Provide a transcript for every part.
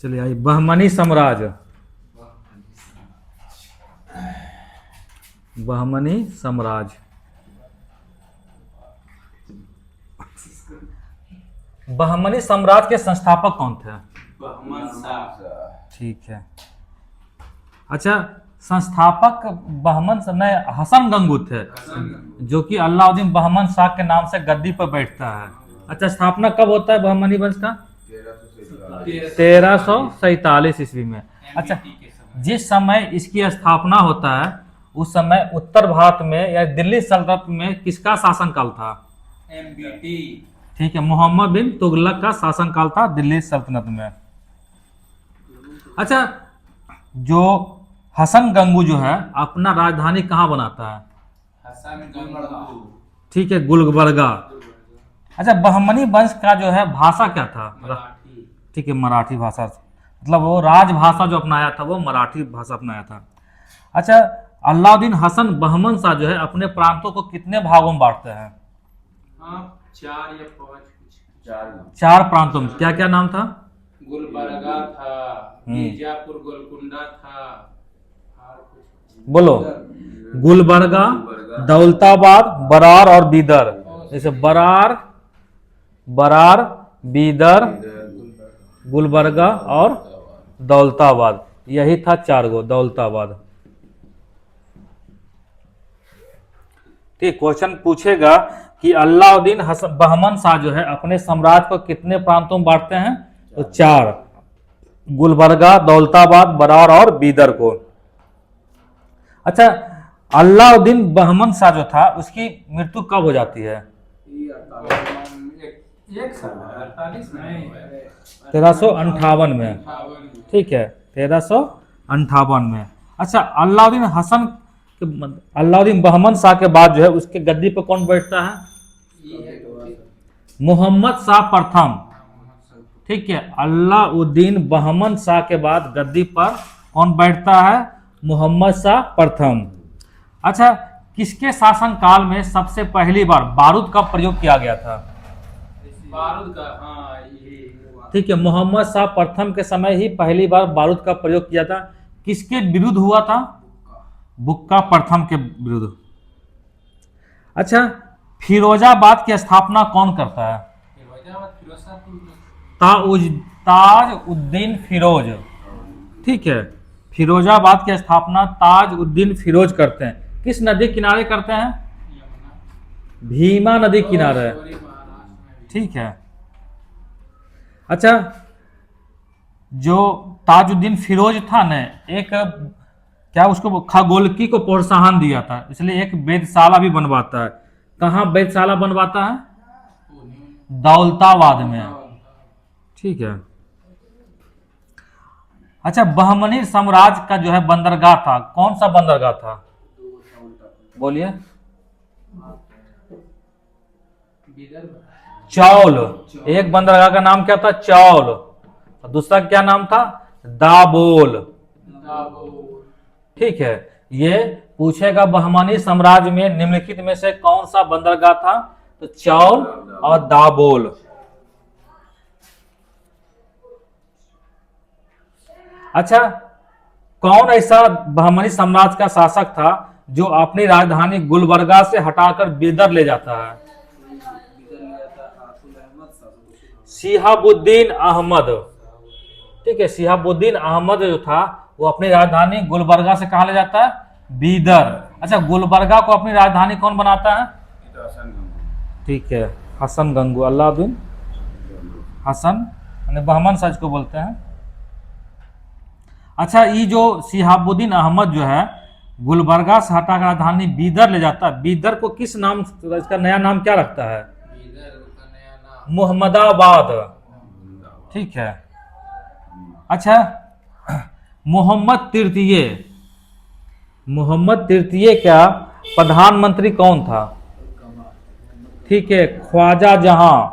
चलिए आइए, बहमनी साम्राज्य। बहमनी साम्राज्य, बहमनी साम्राज्य के संस्थापक कौन थे? बहमन शाह। ठीक है। अच्छा, संस्थापक बहमन नहीं, हसन गंगू थे, जो कि अलाउद्दीन बहमन शाह के नाम से गद्दी पर बैठता है। अच्छा, स्थापना कब होता है बहमनी वंश का? 1347 ईस्वी में। अच्छा, जिस समय इसकी स्थापना होता है उस समय उत्तर भारत में या दिल्ली सल्तनत में किसका शासनकाल था? MBT। ठीक है, मोहम्मद बिन तुगलक का शासनकाल था दिल्ली सल्तनत में। अच्छा, जो हसन गंगू जो है अपना राजधानी कहाँ बनाता है? हसन गंगू। ठीक है, गुलबर्गा। अच्छा, बहमनी वंश का जो है भाषा क्या था? मराठी। ठीक है, मराठी भाषा, मतलब वो राजभाषा जो अपनाया था वो मराठी भाषा अपनाया था। अच्छा, अलाउद्दीन हसन बहमन शाह जो है अपने प्रांतों को कितने भागों में बांटते हैं? हाँ, 4 या 5 कुछ। 4 प्रांतों में। क्या क्या नाम था? गुलबर्गा था, बीजापुर, गोलकुंडा था, और कुछ बोलो। गुलबर्गा, दौलताबाद, बरार और बीदर। जैसे बरार, बीदर, गुलबर्गा और दौलताबाद, यही था 4 गो, दौलताबाद। ठीक, क्वेश्चन पूछेगा कि अलाउद्दीन हसन बहमन शाह जो है अपने साम्राज्य को कितने प्रांतों में बांटते हैं? तो 4, गुलबर्गा, दौलताबाद, बरार और बीदर को। अच्छा, अलाउद्दीन बहमन शाह जो था उसकी मृत्यु कब हो जाती है? 1358 में। ठीक है, 1358 में। अच्छा, अलाउद्दीन बहमन शाह के बाद जो है उसके गद्दी पर कौन बैठता है? मोहम्मद शाह प्रथम। ठीक है, अलाउद्दीन बहमन शाह के बाद गद्दी पर कौन बैठता है? मोहम्मद शाह प्रथम। अच्छा, किसके शासनकाल में सबसे पहली बार बारूद का प्रयोग किया गया था? बारूद का, हाँ ये। ठीक है, मोहम्मद शाह प्रथम के समय ही पहली बार बारूद का प्रयोग किया था। किसके विरुद्ध हुआ था? बुक्का प्रथम के विरुद्ध। अच्छा, फिरोजाबाद की स्थापना कौन करता है? ताज उद्दीन फिरोज। ठीक है, फिरोजाबाद की स्थापना ताज उद्दीन फिरोज करते हैं। किस नदी किनारे करते हैं? भीमा नदी किनारे। ठीक है। अच्छा, जो ताजुद्दीन फिरोज था न, एक क्या उसको खगोलकी को प्रोत्साहन दिया था, इसलिए एक वेधशाला भी बनवाता है। कहाँ वेधशाला बनवाता है? दौलताबाद में। ठीक है। अच्छा, बहमनी साम्राज्य का जो है बंदरगाह था, कौन सा बंदरगाह था? बोलिए। चौल। एक बंदरगाह का नाम क्या था? चौल। दूसरा क्या नाम था? दाबोल। ठीक है, ये पूछेगा बहमनी साम्राज्य में निम्नलिखित में से कौन सा बंदरगाह था? तो चौल और दाबोल। अच्छा, कौन ऐसा बहमनी साम्राज्य का शासक था जो अपनी राजधानी गुलबर्गा से हटाकर बीदर ले जाता है? शिहाबुद्दीन अहमद। ठीक है, शिहाबुद्दीन अहमद जो था वो अपनी राजधानी गुलबर्गा से कहा ले जाता है? बीदर। अच्छा, गुलबर्गा को अपनी राजधानी कौन बनाता है? ठीक है, हसन गंगू। अलाउद्दीन हसन बहमन शाह को बोलते हैं। अच्छा, ये जो शिहाबुद्दीन अहमद जो है गुलबर्गा से हटा कर राजधानी बीदर ले जाता है, बीदर को किस नाम, इसका नया नाम क्या रखता है? मोहम्मदाबाद। ठीक है। अच्छा, मोहम्मद तृतीय का प्रधानमंत्री कौन था? ठीक है, ख्वाजा जहां,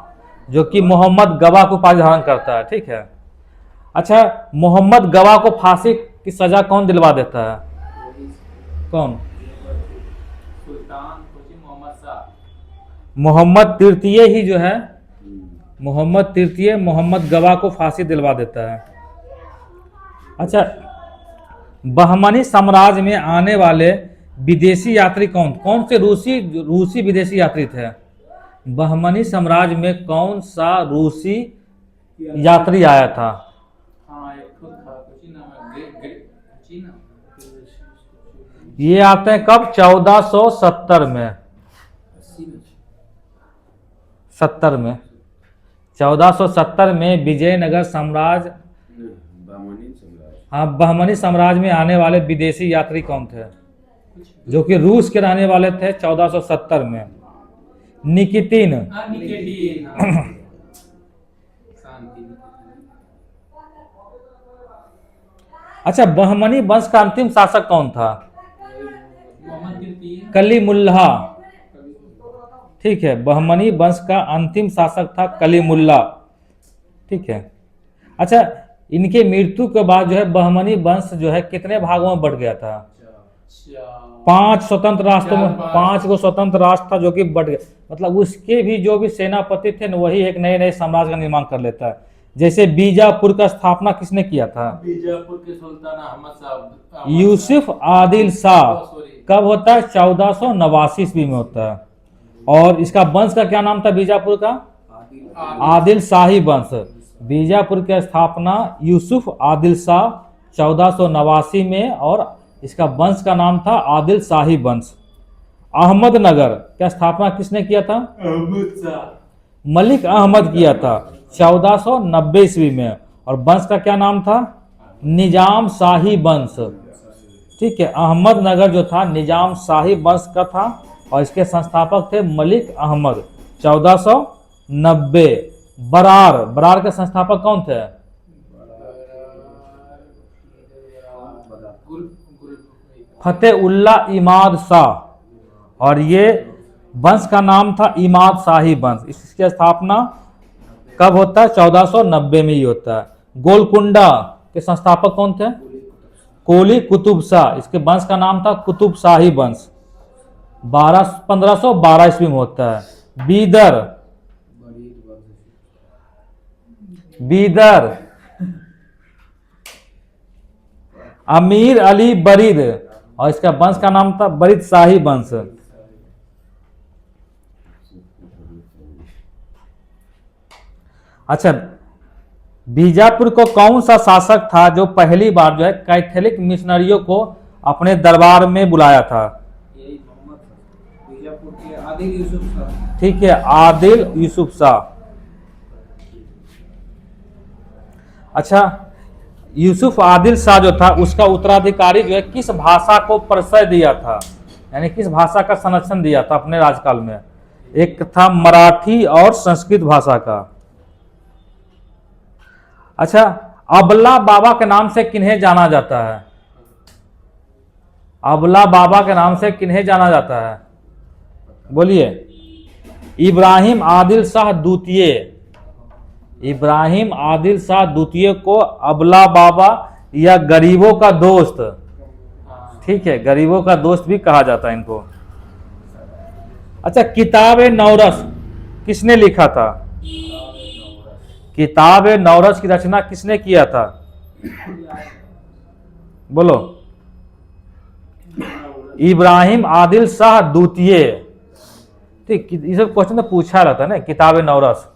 जो कि मोहम्मद गवा को उपाधि धारण करता है। ठीक है। अच्छा, मोहम्मद गवा को फांसी की सजा कौन दिलवा देता है? कौन? सुल्तान मोहम्मद शाह। मोहम्मद तृतीय ही जो है, मोहम्मद तृतीय मोहम्मद गवा को फांसी दिलवा देता है। अच्छा, बहमनी साम्राज्य में आने वाले विदेशी यात्री कौन कौन से रूसी विदेशी यात्री थे? बहमनी साम्राज्य में कौन सा रूसी यात्री आया था? हाँ एक खुद था कुछ ही नाम है कुछ ही नाम ये आते हैं कब? 1470 में। 70 में 1470 में विजयनगर साम्राज्य, हाँ, बहमनी साम्राज्य में आने वाले विदेशी यात्री कौन थे जो कि रूस के रहने वाले थे 1470 में? निकितिन। निकेटिन, हाँ। शांति अच्छा, बहमनी वंश का अंतिम शासक कौन था? मोहम्मद तृतीय। कलीमुल्लाह। ठीक है, बहमनी वंश का अंतिम शासक था कलीमुल्लाह। ठीक है। अच्छा, इनके मृत्यु के बाद जो है बहमनी वंश जो है कितने भागों में बढ़ गया था? 5 स्वतंत्र राष्ट्रों में, 5 को स्वतंत्र राष्ट्र था जो कि बढ़ गया। मतलब उसके भी जो भी सेनापति थे न, वही एक नए नए साम्राज्य का निर्माण कर लेता है। जैसे बीजापुर का स्थापना किसने किया था? बीजापुर के सुल्तान अहमद साहब, यूसुफ आदिल शाह। कब होता है? 1489 ईस्वी में होता है। और इसका वंश का क्या नाम था बीजापुर का? आदिल शाही वंश। बीजापुर की स्थापना यूसुफ आदिल शाह 1489 में, और इसका वंश का नाम था आदिल शाही वंश। अहमदनगर की स्थापना किसने किया था? अहमद शाह, मलिक अहमद किया था 1490 ईस्वी में, और वंश का क्या नाम था? निजाम शाही वंश। ठीक है, अहमदनगर जो था निजाम शाही वंश का था, और इसके संस्थापक थे मलिक अहमद 1490। बरार के संस्थापक कौन थे? फतेउल्लाह इमाद शाह, और ये वंश का नाम था इमाद शाही वंश। इसकी स्थापना कब होता है? 1490 में ही होता है। गोलकुंडा के संस्थापक कौन थे? कोली कुतुब शाह। इसके वंश का नाम था कुतुब शाही वंश। 1512 ईस्वी में होता है। बीदर अमीर अली बरीद, और इसका वंश का नाम था बरीद शाही वंश। अच्छा, बीजापुर को कौन सा शासक था जो पहली बार जो है कैथोलिक मिशनरियों को अपने दरबार में बुलाया था? बीजापुर के आदिल यूसुफ शाह। ठीक है, आदिल यूसुफ शाह। अच्छा, यूसुफ आदिल शाह जो था उसका उत्तराधिकारी जो है किस भाषा को प्रश्रय दिया था, यानी किस भाषा का संरक्षण दिया था अपने राजकाल में? एक था मराठी और संस्कृत भाषा का। अच्छा, अबला बाबा के नाम से किन्हें जाना जाता है? अबला बाबा के नाम से किन्हें जाना जाता है? बोलिए। इब्राहिम आदिल शाह द्वितीय। इब्राहिम आदिल शाह द्वितीय को अबला बाबा या गरीबों का दोस्त, ठीक है, गरीबों का दोस्त भी कहा जाता है इनको। अच्छा, किताब नौरस किसने लिखा था? किताब नौरस की रचना किसने किया था? बोलो। इब्राहिम आदिल शाह द्वितीय। ठीक, ये सब क्वेश्चन तो पूछा रहता है ना। किताब नौरस,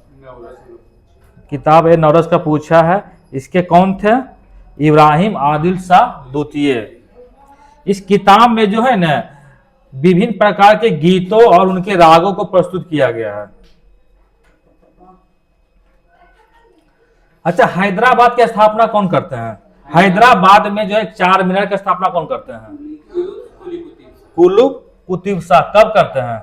किताब नौरस का पूछा है। इसके कौन थे? इब्राहिम आदिल शाह द्वितीय। इस किताब में जो है ना विभिन्न प्रकार के गीतों और उनके रागों को प्रस्तुत किया गया है। अच्छा, हैदराबाद की स्थापना कौन करते हैं? हैदराबाद में जो है 4 मीनार की स्थापना कौन करते हैं? कुतुब कुतुब शाह। कब करते हैं?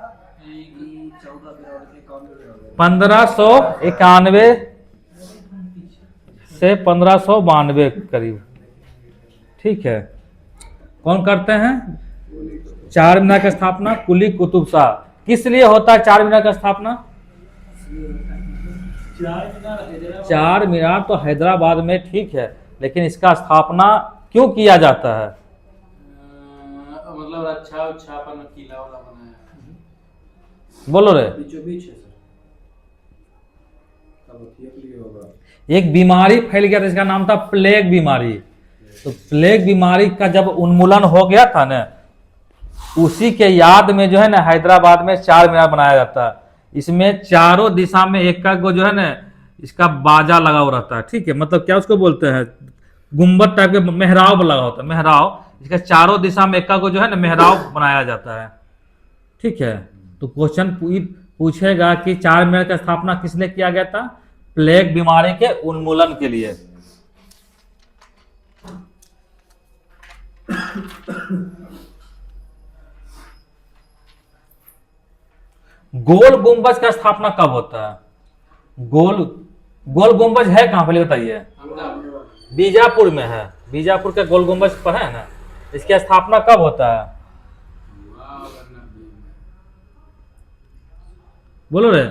1591 से 1592 करीब। ठीक है, कौन करते हैं? 4 मीनार की स्थापना कुली कुतुब शाह। किस लिए होता है 4 मीनार की स्थापना? 4 मीनार तो हैदराबाद में ठीक है, लेकिन इसका स्थापना क्यों किया जाता है? मतलब अच्छा उच्छापन किला वाला बनाया। बोलो रे। बीचों बीच है सर। एक बीमारी फैल गया था, इसका नाम था प्लेग बीमारी। तो प्लेग बीमारी का जब उन्मूलन हो गया था ना, उसी के याद में जो है ना हैदराबाद में 4 मीनार बनाया जाता है। इसमें चारों दिशा में एक का जो है ना इसका बाजा लगा हुआ रहता है, ठीक है, मतलब क्या उसको बोलते हैं, गुम्बद टाइप के मेहराब लगा होता है, मेहराब, इसका चारों दिशा में एक का जो है ना मेहराब बनाया जाता है, ठीक है। तो क्वेश्चन पूछेगा कि 4 मीनार की स्थापना किस लिए किया गया था? प्लेग बीमारी के उन्मूलन के लिए। गोल गुंबज का स्थापना कब होता है? गोल गुंबज है कहां, पहले बताइए। अहमदाबाद। बीजापुर में है, बीजापुर के गोल गुंबज पर है ना। इसकी स्थापना कब होता है? बोलो रे।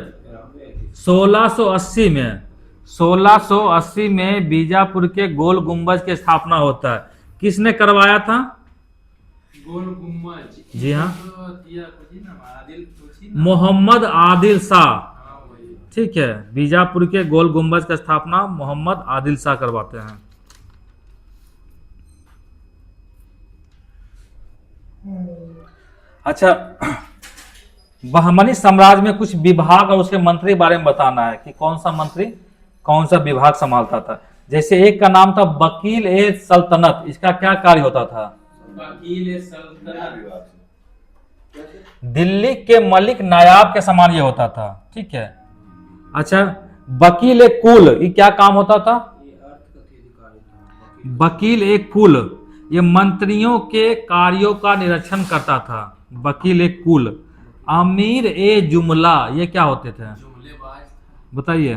1680 में, 1680 में बीजापुर के गोल गुंबज की स्थापना होता है। किसने करवाया था? गोल गुम्बज। जी हाँ, दिया कुछ ना आदिल कुछ मोहम्मद आदिल शाह, हाँ वही। ठीक है। बीजापुर के गोल गुंबज की स्थापना मोहम्मद आदिल शाह करवाते हैं। अच्छा, बहमनी साम्राज्य में कुछ विभाग और उसके मंत्री बारे में बताना है कि कौन सा मंत्री कौन सा विभाग संभालता था। जैसे एक का नाम था वकील ए सल्तनत, इसका क्या कार्य होता था? वकील सल्तनत। दिल्ली के मलिक नायाब के समान ये होता था, ठीक है। अच्छा, वकील ए कुल, ये क्या काम होता था? ये अर्थ कथी अधिकारी था, वकील ए कुल, ये मंत्रियों के कार्यों का निरीक्षण करता था। वकील ए कुल। अमीर ए जुमला, ये क्या होते थे? जुमलेबाज। बताइए।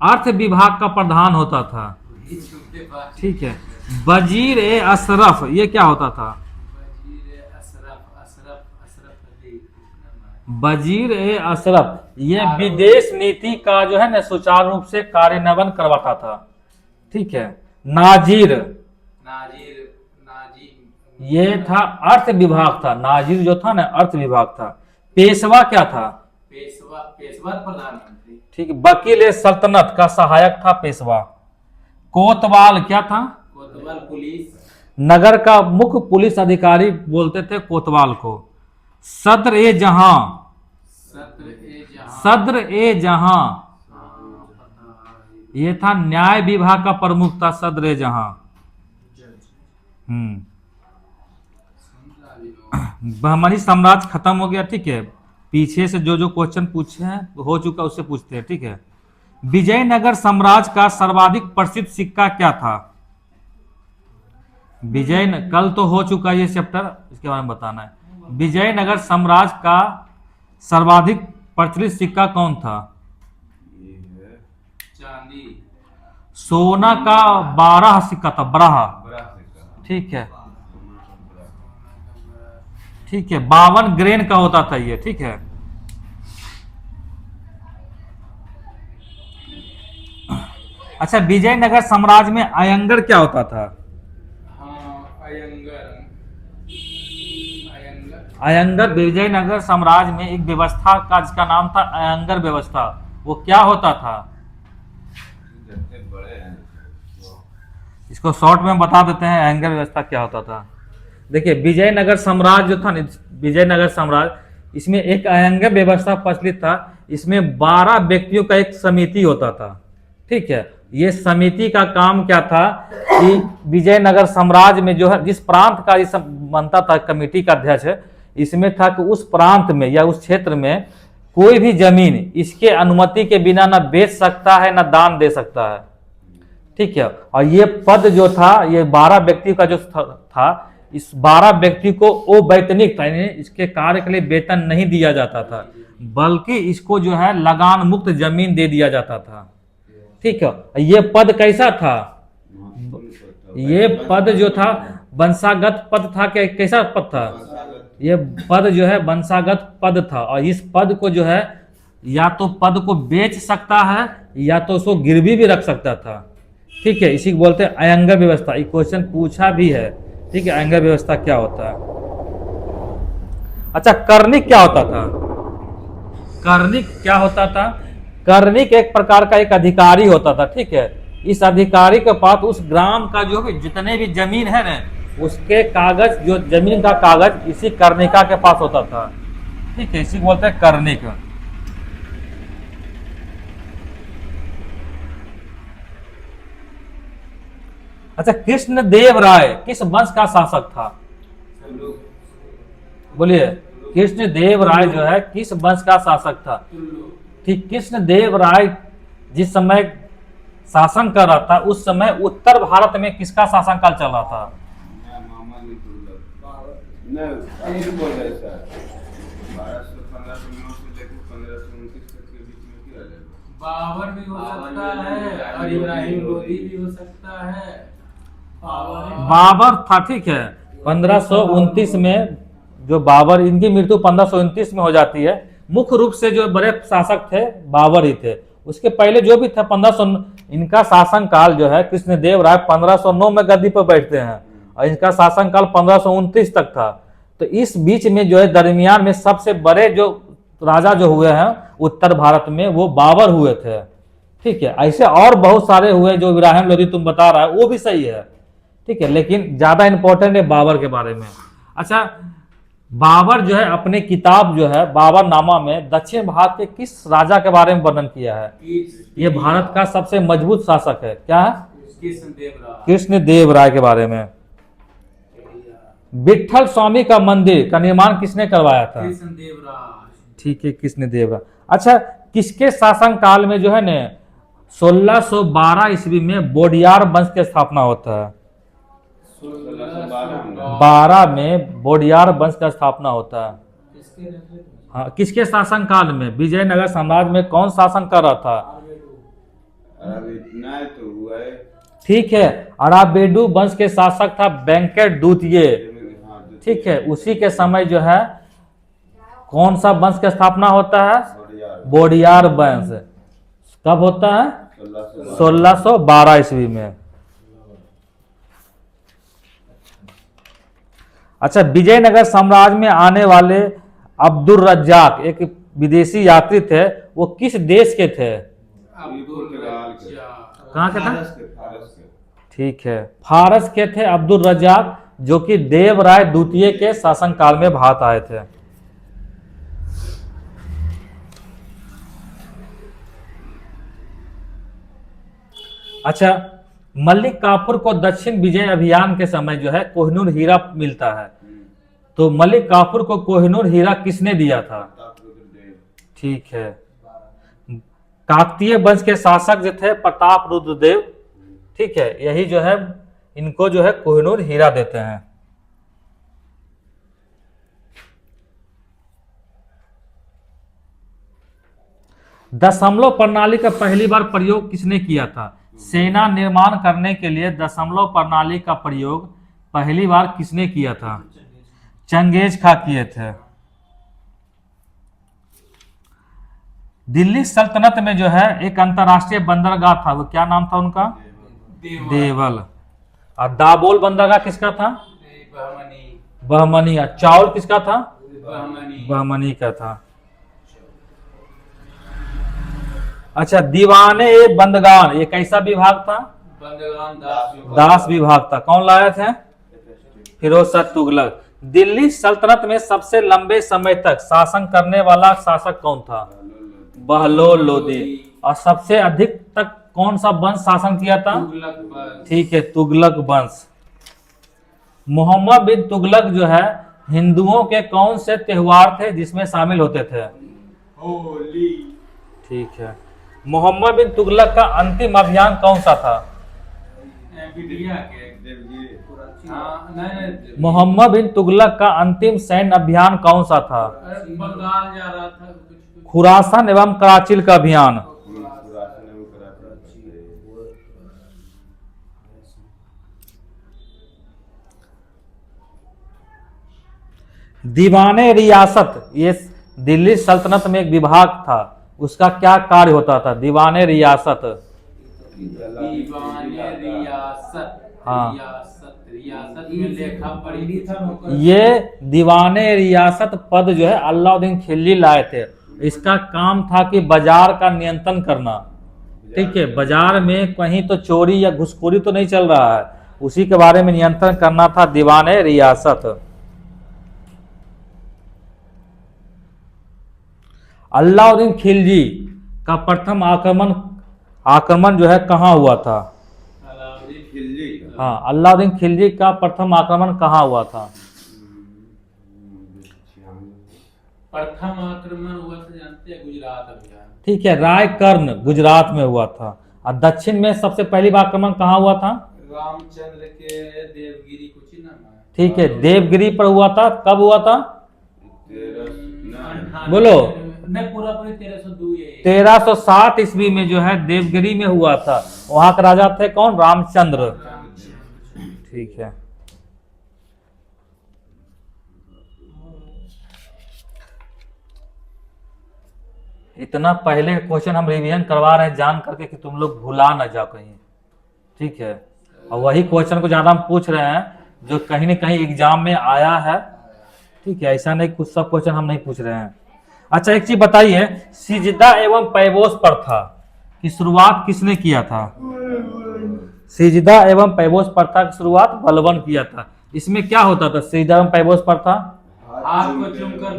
अर्थ विभाग का प्रधान होता था, जुमलेबाज। ठीक है। वजीर ए अशरफ, ये क्या होता था? वजीर अशरफ अशरफ अली। वजीर ए अशरफ, ये विदेश नीति का जो है ना सुचारू रूप से कार्यान्वयन करवाता था, ठीक है। नाजिर, नाजिर नाजिम। ये था अर्थ विभाग था। नाजिर जो था ना अर्थ विभाग था। पेशवा क्या था? पेशवा पेशवा प्रधानमंत्री। ठीक। वकील ए सल्तनत का सहायक था पेशवा। कोतवाल क्या था? कोतवाल पुलिस। नगर का मुख्य पुलिस अधिकारी बोलते थे कोतवाल को। सद्र ए जहां, सत्र ए जहां। सद्र ए जहां, ये था न्याय विभाग का प्रमुख था सद्र ए जहां। बहमनी साम्राज्य खत्म हो गया, ठीक है। पीछे से जो जो क्वेश्चन पूछे हैं हो चुका उससे पूछते हैं, ठीक है। विजयनगर साम्राज्य का सर्वाधिक प्रसिद्ध सिक्का क्या था? कल तो हो चुका ये चैप्टर, इसके बारे में बताना है। विजयनगर साम्राज्य का सर्वाधिक प्रचलित सिक्का कौन था? चांदी। सोना का 12 सिक्का था, 12, ठीक है, ठीक है। 52 ग्रेन का होता था ये, ठीक है। अच्छा, विजयनगर साम्राज्य में अयंगर क्या होता था? हाँ अयंगर। अयंगर विजयनगर साम्राज्य में एक व्यवस्था का जिसका नाम था अयंगर व्यवस्था, वो क्या होता था? इसको शॉर्ट में बता देते हैं अयंगर व्यवस्था क्या होता था। देखिए, विजयनगर साम्राज्य जो था ना, विजयनगर साम्राज्य, इसमें एक अयंगर व्यवस्था प्रचलित था। इसमें 12 व्यक्तियों का एक समिति होता था, ठीक है। ये समिति का काम क्या था कि विजयनगर साम्राज्य में जो है जिस प्रांत का इस बनता था कमेटी का अध्यक्ष, इसमें था कि उस प्रांत में या उस क्षेत्र में कोई भी जमीन इसके अनुमति के बिना ना बेच सकता है ना दान दे सकता है, ठीक है। और ये पद जो था, ये 12 व्यक्ति का जो था, इस 12 व्यक्ति को अवैतनिक था, इसके कार्य के लिए वेतन नहीं दिया जाता था, बल्कि इसको जो है लगान मुक्त जमीन दे दिया जाता था, ठीक है। ये पद कैसा था? ये पद जो था वंशागत पद था। कैसा पद था? ये पद जो है वंशागत पद था। और इस पद को जो है या तो पद को बेच सकता है या तो उसको गिरवी भी रख सकता था, ठीक है। इसी को बोलते हैं अयंगर व्यवस्था। ये क्वेश्चन पूछा भी है, ठीक है। अयंगर व्यवस्था क्या होता है? अच्छा, कर्णिक क्या होता था? कर्णिक क्या होता था? कर्णिक एक प्रकार का एक अधिकारी होता था, ठीक है। इस अधिकारी के पास उस ग्राम का जो भी जितने भी जमीन है ना, उसके कागज, जो जमीन का कागज इसी कर्णिका के पास होता था। ठीक है, इसी को बोलते हैं कर्णिका। अच्छा, कृष्णदेव राय किस वंश का शासक था? बोलिए, कृष्णदेव राय जो है किस वंश का शासक था? ठीक, कृष्णदेव राय जिस समय शासन कर रहा था उस समय उत्तर भारत में किसका शासनकाल चल रहा था? बाबर भी हो सकता है और इब्राहिम लोदी भी हो सकता है। बाबर था। ठीक है, 1529 में जो बाबर, इनकी मृत्यु 1529 में हो जाती है। मुख्य रूप से जो बड़े शासक थे बाबर ही थे। उसके पहले जो भी था 1500, इनका शासन काल जो है, कृष्णदेव राय 1509 में गद्दी पर बैठते हैं और इनका शासन काल 1529 तक था। तो इस बीच में जो है दरमियान में सबसे बड़े जो राजा जो हुए हैं उत्तर भारत में वो बाबर हुए थे। ठीक है, ऐसे और बहुत सारे हुए जो इब्राहिम लोदी तुम बता रहा है वो भी सही है। ठीक है, लेकिन ज्यादा इंपॉर्टेंट है बाबर के बारे में। अच्छा, बाबर जो है अपने किताब जो है बाबरनामा में दक्षिण भारत के किस राजा के बारे में वर्णन किया है? ये भारत का सबसे मजबूत शासक है। क्या है? कृष्णदेव राय के बारे में। विठल स्वामी का मंदिर का निर्माण किसने करवाया था? कृष्णदेव राय। ठीक है, कृष्णदेव राय। अच्छा, किसके शासन काल में जो है ना 1612 ईस्वी में बोडियार वंश की स्थापना होता है? 12 में बोडियार वंश का स्थापना होता है। हाँ, किसके शासन काल में? विजयनगर साम्राज्य में कौन शासन कर रहा था? तो हुआ है। ठीक है, अराबेडू वंश के शासक था वेंकट द्वितीय। ठीक है, उसी के समय जो है कौन सा वंश की स्थापना होता है? बोडियार वंश। कब होता है? 1612 ईस्वी में। अच्छा, विजयनगर साम्राज्य में आने वाले अब्दुल रज्जाक एक विदेशी यात्री थे, वो किस देश के थे? कहाँ के थे? ठीक है, फारस के थे अब्दुल रज्जाक, जो कि देव राय द्वितीय के शासनकाल में भारत आए थे। अच्छा, मलिक काफूर को दक्षिण विजय अभियान के समय जो है कोहिनूर हीरा मिलता है, तो मलिक काफूर को कोहिनूर हीरा किसने दिया था? ठीक है, काकतीय वंश के शासक जो थे प्रताप रुद्रदेव। ठीक है, यही जो है इनको जो है कोहिनूर हीरा देते हैं। दशमलव प्रणाली का पहली बार प्रयोग किसने किया था? सेना निर्माण करने के लिए दशमलव प्रणाली का प्रयोग पहली बार किसने किया था? चंगेज खां किए थे। दिल्ली सल्तनत में जो है एक अंतरराष्ट्रीय बंदरगाह था, वो क्या नाम था उनका? देवल। और दाबोल बंदरगाह किसका था? बहमनी। चावल किसका था? बहमनी का था। अच्छा, दीवाने ए बंदगान ये कैसा विभाग था? बंदगान दास विभाग था। कौन लाए थे? फिरोज शाह तुगलक। दिल्ली सल्तनत में सबसे लंबे समय तक शासन करने वाला शासक कौन था? बहलोल लोदी। और सबसे अधिक तक कौन सा वंश शासन किया था? ठीक है, तुगलक वंश। मोहम्मद बिन तुगलक जो है हिंदुओं के कौन से त्योहार थे जिसमें शामिल होते थे? होली। ठीक है, मोहम्मद बिन तुगलक का अंतिम अभियान कौन सा था? मोहम्मद बिन तुगलक का अंतिम सैन्य अभियान कौन सा था? बंगाल जा रहा था। खुरासान एवं कराचिल का अभियान। दीवाने रियासत ये दिल्ली सल्तनत में एक विभाग था, उसका क्या कार्य होता था? दीवाने रियासत। दीवाने रियासत। हाँ। रियासत में लेखा पढ़ी था। ये दीवाने रियासत पद जो है अलाउद्दीन खिलजी लाए थे। इसका काम था कि बाजार का नियंत्रण करना। ठीक है, बाजार में कहीं तो चोरी या घुसखोरी तो नहीं चल रहा है, उसी के बारे में नियंत्रण करना था दीवाने रियासत। अलाउद्दीन खिलजी का प्रथम आक्रमण जो है कहाँ हुआ था? अलाउद्दीन खिलजी का हाँ, अलाउद्दीन खिलजी का प्रथम आक्रमण कहाँ हुआ था? प्रथम आक्रमण हुआ था, जानते हैं, गुजरात अभियान। ठीक है, रायकर्ण गुजरात में हुआ था। और दक्षिण में सबसे पहली बार आक्रमण कहाँ हुआ था? रामचंद्र के देवगिरी कुछ ही नाम है। ठीक है, देवगिरी पर हुआ था। कब हुआ था? 98 बोलो। नहीं, पूरा पूरी 1302 ये 1307 ईस्वी में जो है देवगिरी में हुआ था। वहां के राजा थे कौन? रामचंद्र। ठीक है, इतना पहले क्वेश्चन हम रिवीजन करवा रहे हैं जान करके कि तुम लोग भुला ना जाओ कहीं। ठीक है, और वही क्वेश्चन को ज्यादा हम पूछ रहे हैं जो कहीं ना कहीं एग्जाम में आया है। ठीक है, ऐसा नहीं कुछ सब क्वेश्चन हम नहीं पूछ रहे हैं। अच्छा, एक चीज बताइए, सिजदा एवं पैबोस प्रथा की शुरुआत किसने किया था? सिजदा एवं पैबोस प्रथा की शुरुआत बलबन किया था। इसमें क्या होता था सिजदा एवं पैबोस प्रथा? हाथ को चूमकर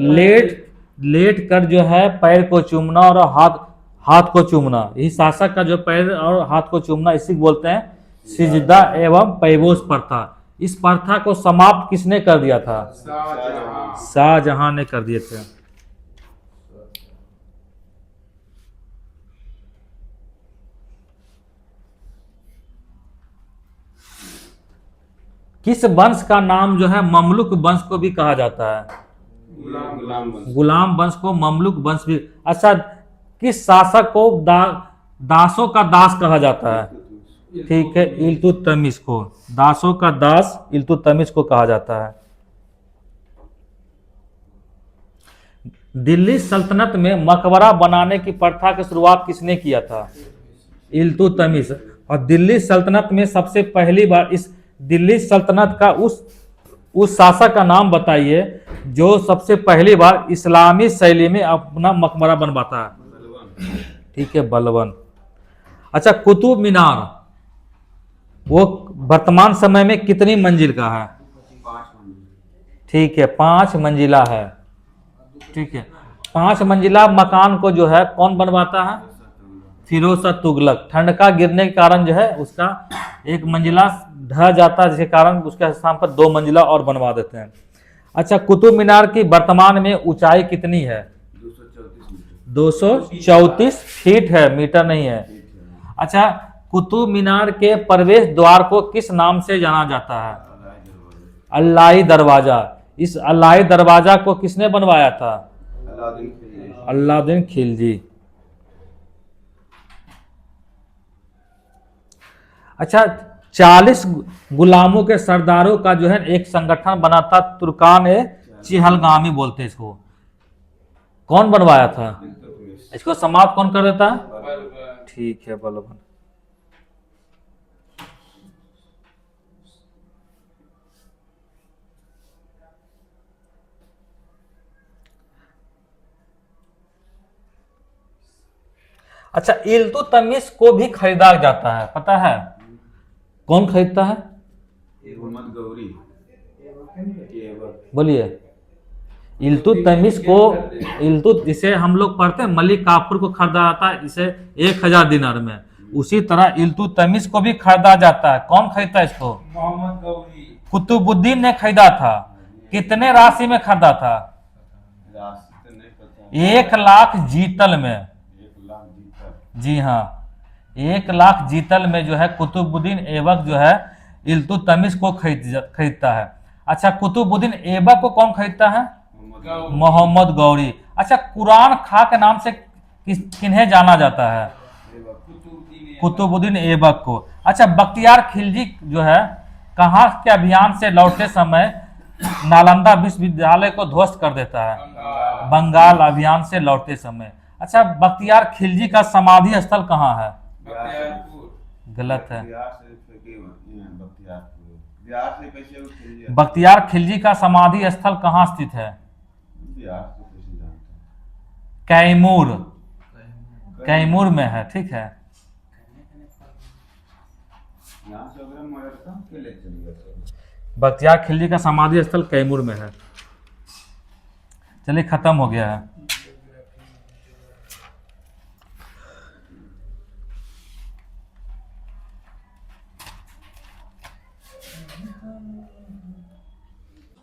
लेट कर जो है पैर को चूमना और हाथ को चूमना, यही शासक का जो पैर और हाथ को चूमना, इसी को बोलते हैं सिजदा एवं पैबोस प्रथा। इस प्रथा को समाप्त किसने कर दिया था? शाहजहां। शाहजहां ने कर दिए थे। किस वंश का नाम जो है ममलुक वंश को भी कहा जाता है? गुलाम वंश को ममलुक वंश भी। अच्छा, किस शासक को दासों का दास कहा जाता है? ठीक है, इल्तुतमिश को। दासों का दास इल्तुतमिश को कहा जाता है। दिल्ली सल्तनत में मकबरा बनाने की प्रथा की शुरुआत किसने किया था? इल्तुतमिश। और दिल्ली सल्तनत में सबसे पहली बार इस दिल्ली सल्तनत का उस शासक का नाम बताइए जो सबसे पहली बार इस्लामी शैली में अपना मकबरा बनवाता है। ठीक है, बलबन। अच्छा, कुतुब मीनार वो वर्तमान समय में कितनी मंजिल का है? 5 मंजिल। ठीक है, 5 मंजिला है। ठीक है, 5 मंजिला मकान को जो है कौन बनवाता है? फिरोज शाह तुगलक। ठंड का गिरने के कारण जो है उसका 1 मंजिला ढह जाता है, जिसके कारण उसके स्थान पर 2 मंजिला और बनवा देते हैं। अच्छा, कुतुब मीनार की वर्तमान में ऊंचाई कितनी है? 234 फीट है, मीटर नहीं है। अच्छा, कुतुब मीनार के प्रवेश द्वार को किस नाम से जाना जाता है? अल्लाही दरवाजा। इस अल्लाही दरवाजा को किसने बनवाया था? अलाउद्दीन खिलजी। अच्छा, 40 गुलामों के सरदारों का जो है एक संगठन बना था, तुर्कान चिहलगामी बोलते इसको। कौन बनवाया था? इसको समाप्त कौन कर देता है? ठीक है, बलबन। अच्छा, इल्तुतमिश को भी खरीदा जाता है, पता है? कौन खरीदता है? बोलिए। इसे हम लोग पढ़ते हैं मलिक काफूर को खरीदा जाता है इसे 1000 दिनार में। उसी तरह इल्तुतमिश को भी खरीदा जाता है। कौन खरीदता है इसको? मोहम्मद गौरी। कुतुबुद्दीन ने खरीदा था। कितने राशि में खरीदा था? 1 लाख जीतल में। जी हाँ, 1 लाख जीतल में जो है कुतुबुद्दीन ऐबक जो है इल्तुतमिश को खरीदता है। अच्छा, कुतुबुद्दीन ऐबक को कौन खरीदता है? मोहम्मद गौरी। अच्छा, कुरान खां के नाम से किन्हें जाना जाता है? कुतुबुद्दीन ऐबक को। अच्छा, बख्तियार खिलजी जो है कहाँ के अभियान से लौटते समय नालंदा विश्वविद्यालय को ध्वस्त कर देता है? बंगाल अभियान से लौटते समय। अच्छा, बख्तियार खिलजी का समाधि स्थल कहाँ है? गलत है। बख्तियार खिलजी का समाधि स्थल कहाँ स्थित है? कैमूर में है। ठीक है, यहाँ से अगर हम मदद का के ले चलिए। बख्तियार खिलजी का समाधि स्थल कैमूर में है। चलिए खत्म हो गया है।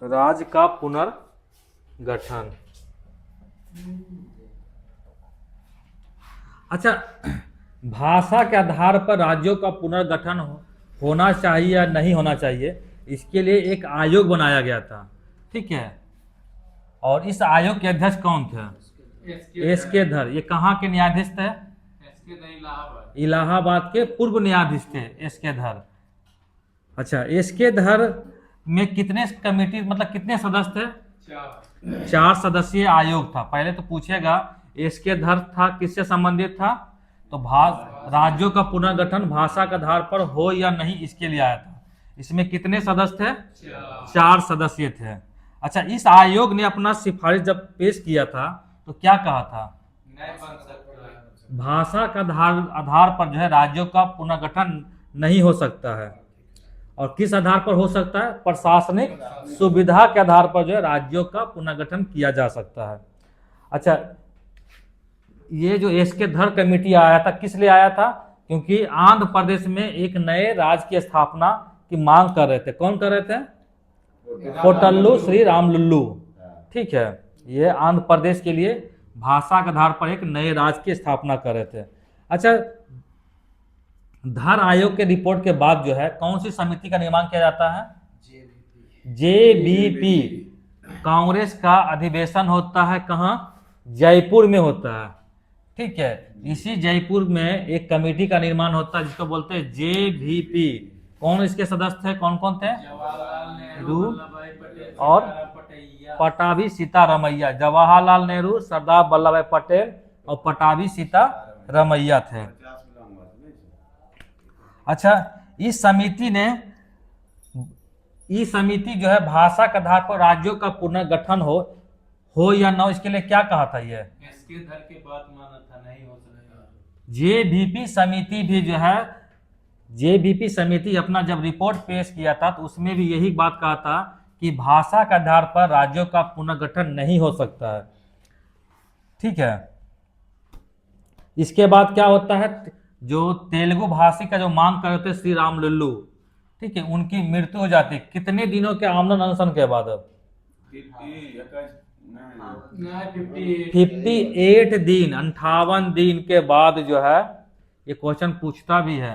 राज्य का पुनर्गठन। अच्छा, भाषा के आधार पर राज्यों का पुनर्गठन होना चाहिए या नहीं होना चाहिए, इसके लिए एक आयोग बनाया गया था। ठीक है, और इस आयोग के अध्यक्ष कौन थे? एस के धर। ये कहाँ के न्यायाधीश थे? इलाहाबाद के पूर्व न्यायाधीश थे एस के धर। अच्छा, एस के धर में कितने कमेटी, मतलब कितने सदस्य थे? 4 सदस्यीय आयोग था। पहले तो पूछेगा एस के धर था किससे संबंधित था, तो राज्यों का पुनर्गठन भाषा के आधार पर हो या नहीं, इसके लिए आया था। इसमें कितने सदस्य थे? 4 सदस्य थे। अच्छा, इस आयोग ने अपना सिफारिश जब पेश किया था तो क्या कहा था? नहीं बन सकता। भाषा का आधार पर जो है राज्यों का पुनर्गठन नहीं हो सकता है। और किस आधार पर हो सकता है? प्रशासनिक सुविधा के आधार पर जो है राज्यों का पुनर्गठन किया जा सकता है। अच्छा, ये जो एस के धर कमेटी आया था, किस लिए आया था? क्योंकि आंध्र प्रदेश में एक नए राज्य की स्थापना की मांग कर रहे थे। कौन कर रहे थे? कोटल्लू श्री रामलुल्लू। ठीक है, ये आंध्र प्रदेश के लिए भाषा के आधार पर एक नए राज्य की स्थापना कर रहे थे। अच्छा, धर आयोग के रिपोर्ट के बाद जो है कौन सी समिति का निर्माण किया जाता है? जेबीपी। कांग्रेस का अधिवेशन होता है कहाँ? जयपुर में होता है। ठीक है, इसी जयपुर में एक कमेटी का निर्माण होता है जिसको बोलते हैं जेबीपी। कौन इसके सदस्य थे? कौन कौन थे? जवाहरलाल नेहरू, नेहरू वल्लभ भाई पटेल, और सरदार पटेल। पटाभी सीतारमैया। जवाहरलाल नेहरू, सरदार वल्लभ भाई पटेल और पटाभी सीतारमैया थे। अच्छा, इस समिति जो है भाषा के आधार पर राज्यों का पुनर्गठन हो या न हो, इसके लिए क्या कहा था? ये इसके धर के बाद माना था नहीं हो सकता। जेबीपी समिति भी जो है, जेबीपी समिति अपना जब रिपोर्ट पेश किया था तो उसमें भी यही बात कहा था कि भाषा के आधार पर राज्यों का पुनर्गठन नहीं हो सकता है। ठीक है, इसके बाद क्या होता है? जो तेलुगु भाषी का जो मांग कर रहे थे श्री रामलुल्लू, ठीक है, उनकी मृत्यु हो जाती। कितने दिनों के आमरण अनशन के बाद? 58 दिन, 58 दिन के बाद जो है, ये क्वेश्चन पूछता भी है,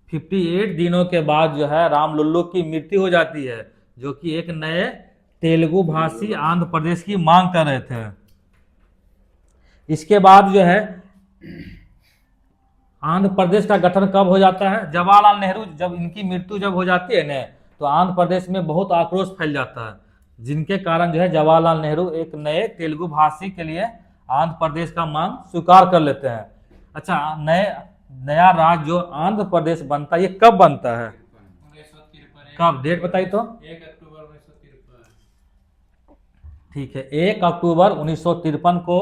58 दिनों के बाद जो है रामलुल्लू की मृत्यु हो जाती है, जो कि एक नए तेलुगु भाषी आंध्र प्रदेश की मांग कर रहे थे। इसके बाद जो है आंध्र प्रदेश का गठन कब हो जाता है? जवाहरलाल नेहरू, जब इनकी मृत्यु जब हो जाती है ना, तो आंध्र प्रदेश में बहुत आक्रोश फैल जाता है, जिनके कारण जो है जवाहरलाल नेहरू एक नए तेलुगु भाषी के लिए आंध्र प्रदेश का मांग स्वीकार कर लेते हैं। अच्छा, नया राज्य जो आंध्र प्रदेश बनता है, ये कब बनता है? 1953। कब? डेट बताइए तो। 1 अक्टूबर 1953। ठीक है, 1 अक्टूबर 1953 को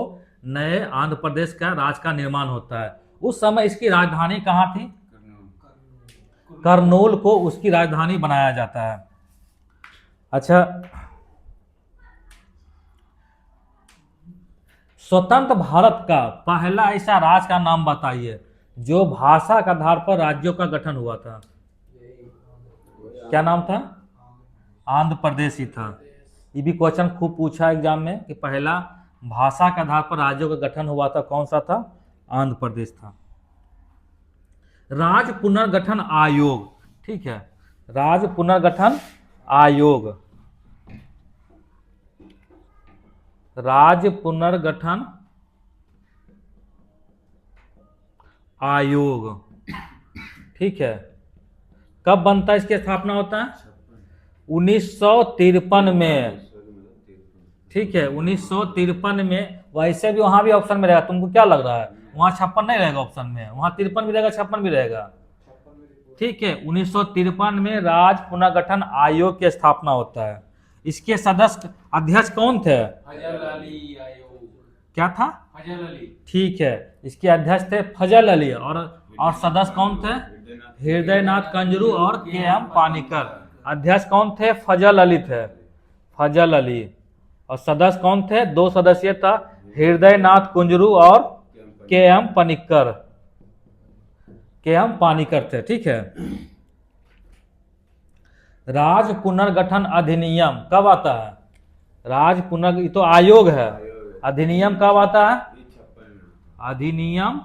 नए आंध्र प्रदेश का राज्य का निर्माण होता है। उस समय इसकी राजधानी कहाँ थी? करनूल को उसकी राजधानी बनाया जाता है। अच्छा, स्वतंत्र भारत का पहला ऐसा राज्य का नाम बताइए जो भाषा के आधार पर राज्यों का गठन हुआ था। क्या नाम था? आंध्र प्रदेश ही था। ये भी क्वेश्चन खूब पूछा एग्जाम में कि पहला भाषा के आधार पर राज्यों का गठन हुआ था, कौन सा था? आंध्र प्रदेश था। राज्य पुनर्गठन आयोग, ठीक है, राज्य पुनर्गठन आयोग, राज्य पुनर्गठन आयोग, ठीक है, कब बनता है? इसकी स्थापना होता है 1953 में। ठीक है, 1953 में। वैसे भी वहां भी ऑप्शन में रहेगा, तुमको क्या लग रहा है? वहां 56 नहीं रहेगा ऑप्शन में, वहां 53 भी रहेगा, 56 भी रहेगा। ठीक है, 1953 में राज्य पुनर्गठन आयोग की स्थापना होता है। इसके सदस्य अध्यक्ष कौन थे? फजल अली आयोग। क्या था? फजल अली। ठीक है, इसके अध्यक्ष थे फजल अली, और सदस्य कौन थे? हृदयनाथ कंजरू और के.एम. पानीकर। अध्यक्ष कौन थे? फजल अली थे, फजल अली। और सदस्य कौन थे? 2 सदस्य था, हृदयनाथ कुंजरू और के.एम. पानीकर, के.एम. पानीकर थे। ठीक है। राज्य पुनर्गठन अधिनियम कब आता है? राज्य पुनर् ये तो आयोग है, अधिनियम कब आता है? अधिनियम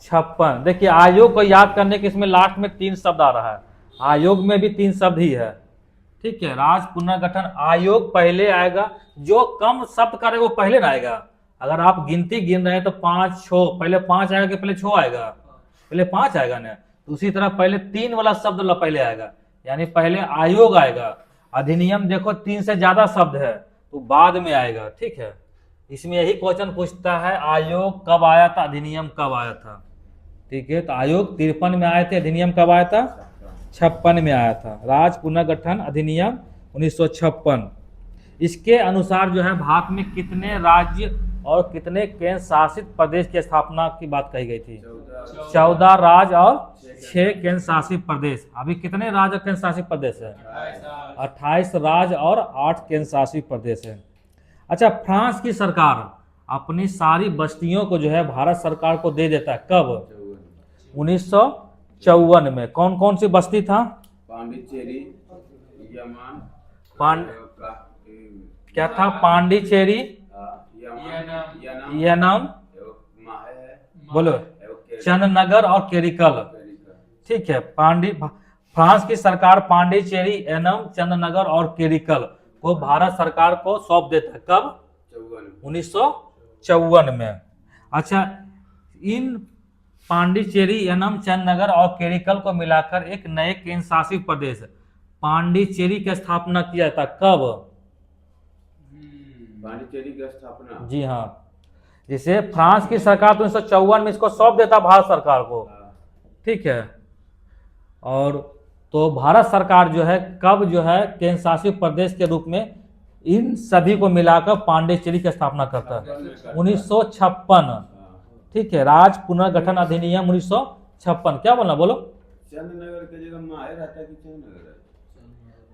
56। देखिए आयोग को याद करने के इसमें लास्ट में 3 शब्द आ रहा है, आयोग में भी 3 शब्द ही है। ठीक है। राज्य पुनर्गठन आयोग पहले आएगा, जो कम शब्द करे वो पहले ना आएगा। अगर आप गिनती गिन रहे हैं तो 5 6 पहले 5 आएगा कि पहले 6 आएगा? पहले 5 आएगा ना। तो उसी तरह पहले 3 वाला शब्द पहले आएगा, यानी पहले आयोग आएगा। अधिनियम देखो 3 से ज्यादा शब्द है तो बाद में आएगा। ठीक है। इसमें यही क्वेश्चन पूछता है आयोग कब आया था, अधिनियम कब आया था। ठीक है। तो आयोग 53 में आए थे, अधिनियम कब आया था? 56 में आया था। राज्य पुनर्गठन अधिनियम 1956। इसके अनुसार जो है भारत में कितने राज्य और कितने केंद्र शासित प्रदेश की स्थापना की बात कही गई थी? 14 राज्य और 6 केंद्र शासित प्रदेश। अभी कितने राज्य और केंद्र शासित प्रदेश है? 28 राज्य और 8 केंद्र शासित प्रदेश है। अच्छा, फ्रांस की सरकार अपनी सारी बस्तियों को जो है भारत सरकार को दे देता है कब? 1954 में। कौन कौन सी बस्ती था? पांडिचेरी, यमन, क्या था? पांडिचेरी, यनम, बोलो, चंदनगर और केरिकल। ठीक है। फ्रांस की सरकार पांडिचेरी, एनम, चंदनगर और केरिकल को भारत सरकार को सौंप देता है कब? 1954 में। अच्छा, इन पांडिचेरी, एनम, चंदनगर और केरिकल को मिलाकर एक नए केंद्र शासित प्रदेश पांडिचेरी की स्थापना किया था कब? पांडिचेरी की स्थापना, जी हाँ। जिसे फ्रांस की सरकार तो 1954 में इसको सौंप देता भारत सरकार को। ठीक है। और तो भारत सरकार जो है कब जो है केंद्र शासित प्रदेश के रूप में इन सभी को मिलाकर पांडिचेरी की स्थापना करता है? 1956। ठीक है। राज्य पुनर्गठन अधिनियम 1956। क्या बोलना, बोलो? चंदनगर की जगह माहे रहता है कि चंदनगर है?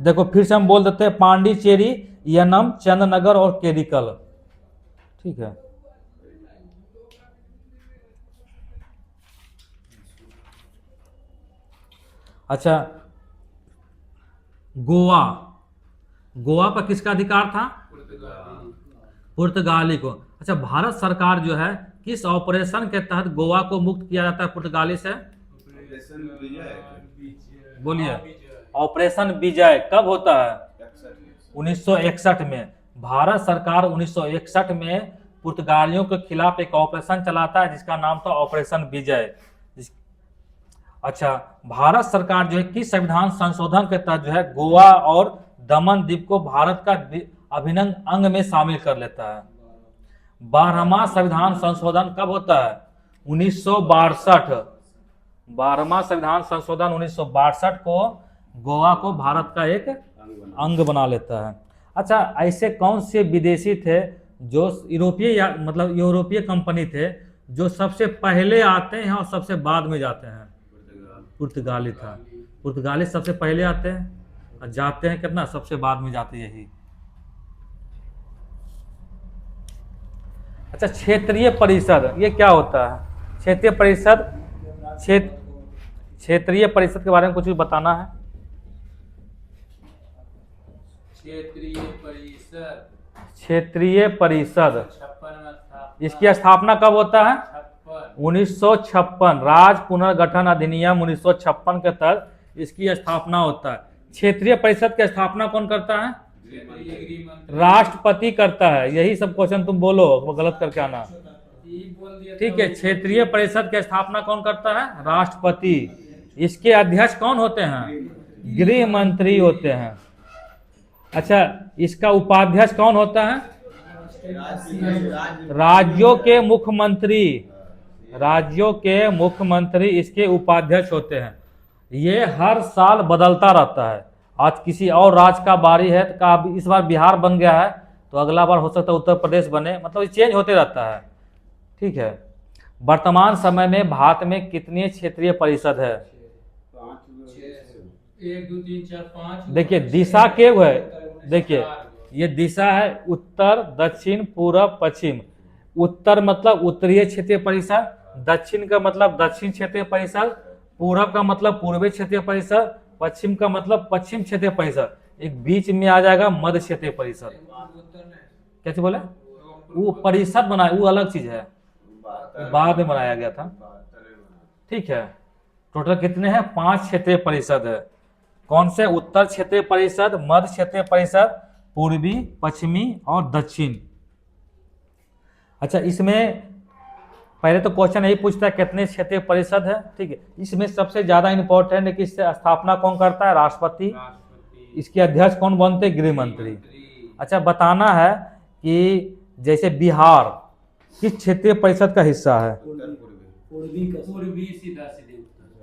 देखो फिर से हम बोल देते हैं, पांडिचेरी, यनम, चंदनगर और केरिकल। ठीक है। अच्छा, गोवा, गोवा पर किसका अधिकार था? पुर्तगाली को। अच्छा, भारत सरकार जो है किस ऑपरेशन के तहत गोवा को मुक्त किया जाता है पुर्तगाली से? बोलिए। ऑपरेशन विजय कब होता है? 1961 में। भारत सरकार 1961 में पुर्तगालियों के खिलाफ एक ऑपरेशन चलाता है जिसका नाम था ऑपरेशन विजय। अच्छा, भारत सरकार जो है किस संविधान संशोधन के तहत जो है गोवा और दमन द्वीप को भारत का अभिन्न अंग में शामिल कर लेता है? 12वां संविधान संशोधन कब होता है? 1962। 12वां संविधान संशोधन 1962 को गोवा को भारत का एक अंग बना लेता है। अच्छा, ऐसे कौन से विदेशी थे जो यूरोपीय कंपनी थे जो सबसे पहले आते हैं और सबसे बाद में जाते हैं? पुर्तगाली था। पुर्तगाली सबसे पहले आते हैं और जाते हैं कितना? सबसे बाद में जाते हैं। यही। अच्छा, क्षेत्रीय परिषद ये क्या होता है? क्षेत्रीय परिषद, क्षेत्रीय परिषद के बारे में कुछ भी बताना है? क्षेत्रीय परिषद, क्षेत्रीय परिषद 56 में था। इसकी स्थापना कब होता है? 56। 1956। राज्य पुनर्गठन अधिनियम 1956 के तहत इसकी स्थापना होता है। क्षेत्रीय परिषद की स्थापना कौन करता है? गृह मंत्री। राष्ट्रपति करता है। यही सब क्वेश्चन तुम बोलो, वो गलत करके आना। ये बोल दिया ठीक है। क्षेत्रीय परिषद की स्थापना कौन करता है? राष्ट्रपति। इसके अध्यक्ष कौन होते हैं? गृह मंत्री होते हैं। अच्छा, इसका उपाध्यक्ष कौन होता है? राज्यों के मुख्यमंत्री। राज्यों के मुख्यमंत्री इसके उपाध्यक्ष होते हैं। ये हर साल बदलता रहता है। आज किसी और राज्य का बारी है तो इस बार बिहार बन गया है तो अगला बार हो सकता है उत्तर प्रदेश बने, मतलब ये चेंज होते रहता है। ठीक है। वर्तमान समय में भारत में कितनी क्षेत्रीय परिषद है? 1 2 3 4 5 देखिए दिशा के वो है, देखिए ये दिशा है उत्तर दक्षिण पूरब पश्चिम। उत्तर मतलब उत्तरीय क्षेत्रीय परिषद, दक्षिण का मतलब दक्षिण क्षेत्रीय परिषद, पूरब का मतलब पूर्वी क्षेत्रीय परिषद, पश्चिम का मतलब पश्चिम क्षेत्रीय परिषद, एक बीच में आ जाएगा मध्य क्षेत्रीय परिषद। कैसे बोले? वो परिषद बनाया, वो अलग चीज है, बाद में बनाया गया था। ठीक है, टोटल कितने हैं? 5 क्षेत्रीय परिषद है। कौन से? उत्तर क्षेत्रीय परिषद, मध्य क्षेत्रीय परिषद, पूर्वी, पश्चिमी और दक्षिण। अच्छा, इसमें पहले तो क्वेश्चन यही पूछता है कितने क्षेत्रीय परिषद है। ठीक है, इसमें सबसे ज्यादा इंपॉर्टेंट है कि इससे स्थापना कौन करता है? राष्ट्रपति। इसके अध्यक्ष कौन बनते? गृह मंत्री। अच्छा, बताना है कि जैसे बिहार किस क्षेत्रीय परिषद का हिस्सा है? पूर्वी सीधा सीधे उत्तर।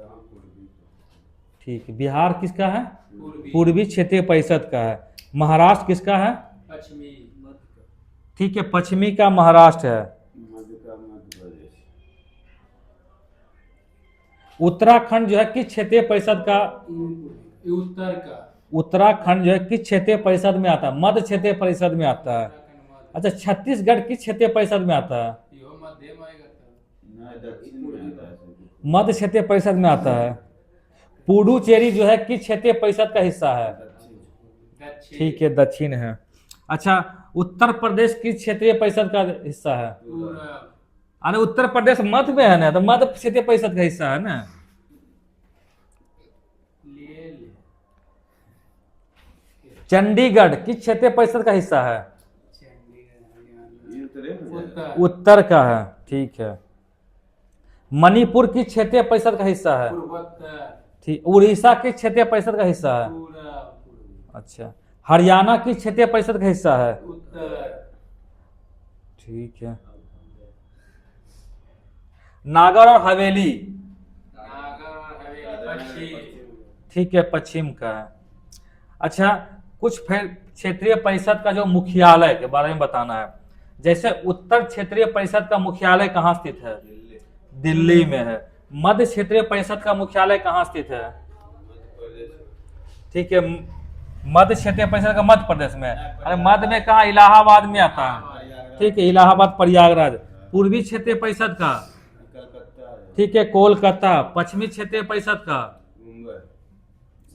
ठीक है, बिहार किसका है? पूर्वी। पूर्वी क्षेत्रीय परिषद का है। महाराष्ट्र किसका है? पश्चिमी। ठीक है, पश्चिमी का महाराष्ट्र है। मध्य का मध्य प्रदेश। उत्तराखंड जो है किस क्षेत्रीय परिषद का? ये उत्तर का। उत्तराखंड जो है किस क्षेत्रीय परिषद में आता है? मध्य क्षेत्रीय परिषद में आता है। अच्छा, छत्तीसगढ़ किस क्षेत्रीय परिषद में आता है? यो मध्य में आएगा तब। ना दक्षिण में आता है सर। मध्य क्षेत्रीय परिषद में आता है। पुडुचेरी जो है किस क्षेत्रीय परिषद का हिस्सा है? दक्षिण। ठीक है, दक्षिण है। अच्छा, उत्तर प्रदेश किस क्षेत्रीय परिषद का हिस्सा है? पूरब। अरे उत्तर प्रदेश मध्य में है ना, तो मध्य क्षेत्रीय परिषद का हिस्सा है ना। ले ले। चंडीगढ़ किस क्षेत्रीय परिषद का हिस्सा है? ये उत्तरे में है। उत्तर। उत्तर का है। ठीक है। मणिपुर किस क्षेत्रीय परिषद का हिस्सा है? पूर्वोत्तर। ठीक। उड़ीसा किस क्षेत्रीय परिषद का हिस्सा है? पूरब। अच्छा, हरियाणा किस क्षेत्रीय परिषद का हिस्सा है? उत्तर। ठीक है। नागर और हवेली नागर और हवेली पश्चिम। ठीक है, पश्चिम का है। अच्छा, कुछ फिर क्षेत्रीय परिषद का जो मुख्यालय के बारे में बताना है। जैसे उत्तर क्षेत्रीय परिषद का मुख्यालय कहाँ स्थित है? दिल्ली में है। मध्य क्षेत्रीय परिषद का मुख्यालय कहाँ स्थित है? ठीक है, मध्य क्षेत्रीय परिषद का मध्य प्रदेश में है। अरे मध्य में कहाँ? इलाहाबाद में आता है। ठीक है, इलाहाबाद प्रयागराज। पूर्वी क्षेत्रीय परिषद का? कलकत्ता है। ठीक है, कोलकाता। पश्चिमी क्षेत्रीय परिषद का? मुंबई।